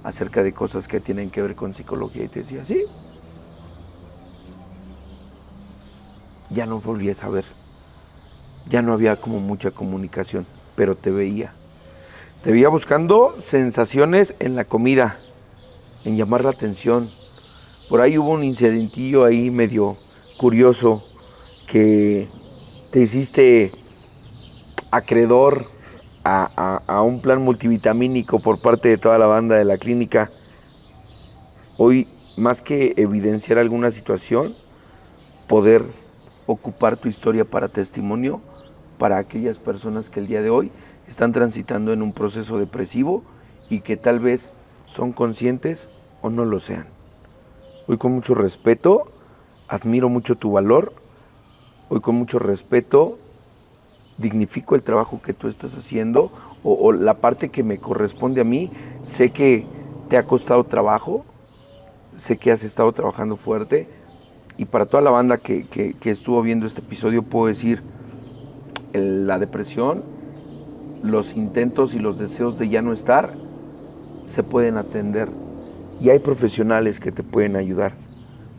acerca de cosas que tienen que ver con psicología, y te decía, sí. Ya no volví a saber, ya no había como mucha comunicación, pero te veía buscando sensaciones en la comida, en llamar la atención. Por ahí hubo un incidentillo ahí medio curioso, que te hiciste acreedor a un plan multivitamínico por parte de toda la banda de la clínica. Hoy, más que evidenciar alguna situación, poder ocupar tu historia para testimonio para aquellas personas que el día de hoy están transitando en un proceso depresivo y que tal vez son conscientes o no lo sean. Hoy con mucho respeto, admiro mucho tu valor, hoy con mucho respeto dignifico el trabajo que tú estás haciendo o la parte que me corresponde a mí. Sé que te ha costado trabajo, sé que has estado trabajando fuerte y para toda la banda que estuvo viendo este episodio puedo decir, la depresión, los intentos y los deseos de ya no estar se pueden atender y hay profesionales que te pueden ayudar.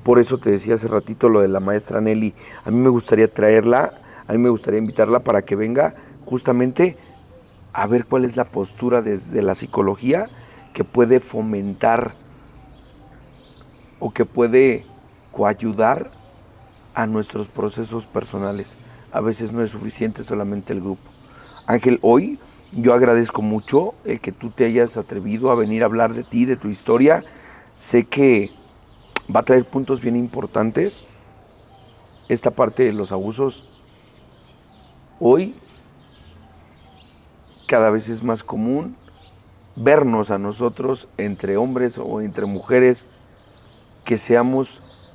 Por eso te decía hace ratito lo de la maestra Nelly. A mí me gustaría traerla, a mí me gustaría invitarla para que venga justamente a ver cuál es la postura desde la psicología que puede fomentar o que puede coayudar a nuestros procesos personales. A veces no es suficiente solamente el grupo. Ángel, hoy yo agradezco mucho el que tú te hayas atrevido a venir a hablar de ti, de tu historia. Sé que va a traer puntos bien importantes. Esta parte de los abusos hoy cada vez es más común vernos a nosotros entre hombres o entre mujeres que seamos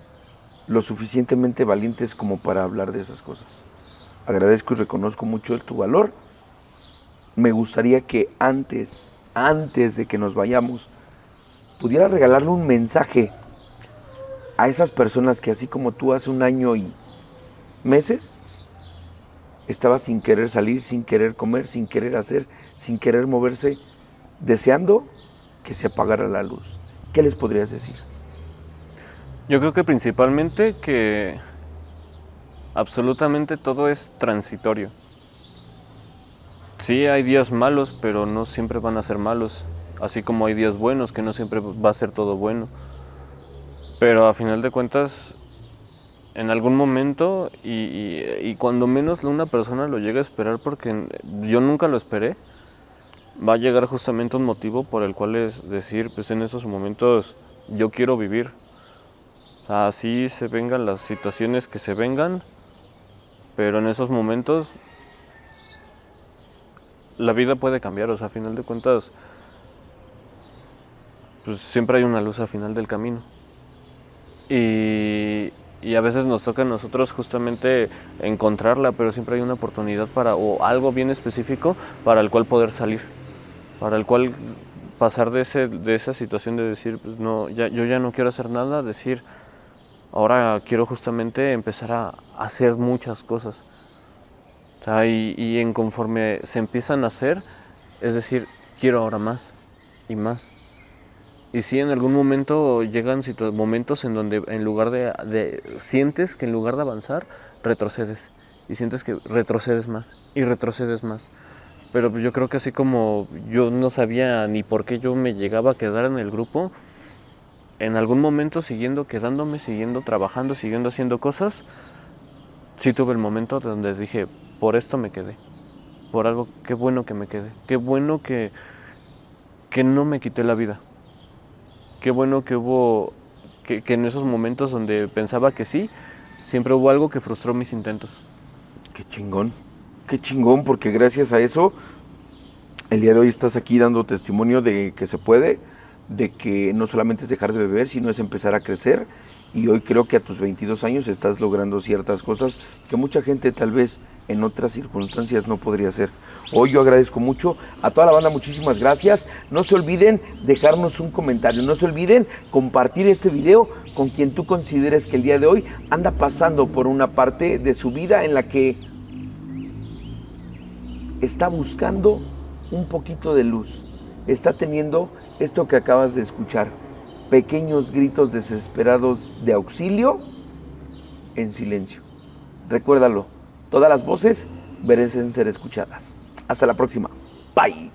lo suficientemente valientes como para hablar de esas cosas. Agradezco y reconozco mucho tu valor. Me gustaría que antes de que nos vayamos, pudiera regalarle un mensaje a esas personas que así como tú hace un año y meses estaba sin querer salir, sin querer comer, sin querer hacer, sin querer moverse, deseando que se apagara la luz. ¿Qué les podrías decir? Yo creo que principalmente que absolutamente todo es transitorio. Sí, hay días malos, pero no siempre van a ser malos. Así como hay días buenos, que no siempre va a ser todo bueno. Pero a final de cuentas, en algún momento, y cuando menos una persona lo llega a esperar, porque yo nunca lo esperé, va a llegar justamente un motivo por el cual es decir, pues en esos momentos yo quiero vivir. Así se vengan las situaciones que se vengan, pero en esos momentos la vida puede cambiar, o sea, a final de cuentas, pues siempre hay una luz al final del camino. Y a veces nos toca a nosotros justamente encontrarla, pero siempre hay una oportunidad o algo bien específico para el cual poder salir, para el cual pasar de esa situación de decir, pues no, yo ya no quiero hacer nada, decir, ahora quiero justamente empezar a hacer muchas cosas. O sea, y en conforme se empiezan a hacer, es decir, quiero ahora más y más. Y sí, en algún momento llegan momentos en donde en lugar sientes que en lugar de avanzar, retrocedes. Y sientes que retrocedes más y retrocedes más. Pero yo creo que así como yo no sabía ni por qué yo me llegaba a quedar en el grupo, en algún momento siguiendo quedándome, siguiendo trabajando, siguiendo haciendo cosas, sí tuve el momento donde dije, por esto me quedé. Por algo, qué bueno que me quedé. Qué bueno que no me quité la vida. Qué bueno que hubo, que en esos momentos donde pensaba que sí, siempre hubo algo que frustró mis intentos. Qué chingón, porque gracias a eso, el día de hoy estás aquí dando testimonio de que se puede, de que no solamente es dejar de beber, sino es empezar a crecer. Y hoy creo que a tus 22 años estás logrando ciertas cosas que mucha gente tal vez en otras circunstancias no podría hacer. Hoy yo agradezco mucho a toda la banda, muchísimas gracias. No se olviden dejarnos un comentario, no se olviden compartir este video con quien tú consideres que el día de hoy anda pasando por una parte de su vida en la que está buscando un poquito de luz, está teniendo esto que acabas de escuchar, pequeños gritos desesperados de auxilio en silencio. Recuérdalo, todas las voces merecen ser escuchadas. Hasta la próxima. Bye.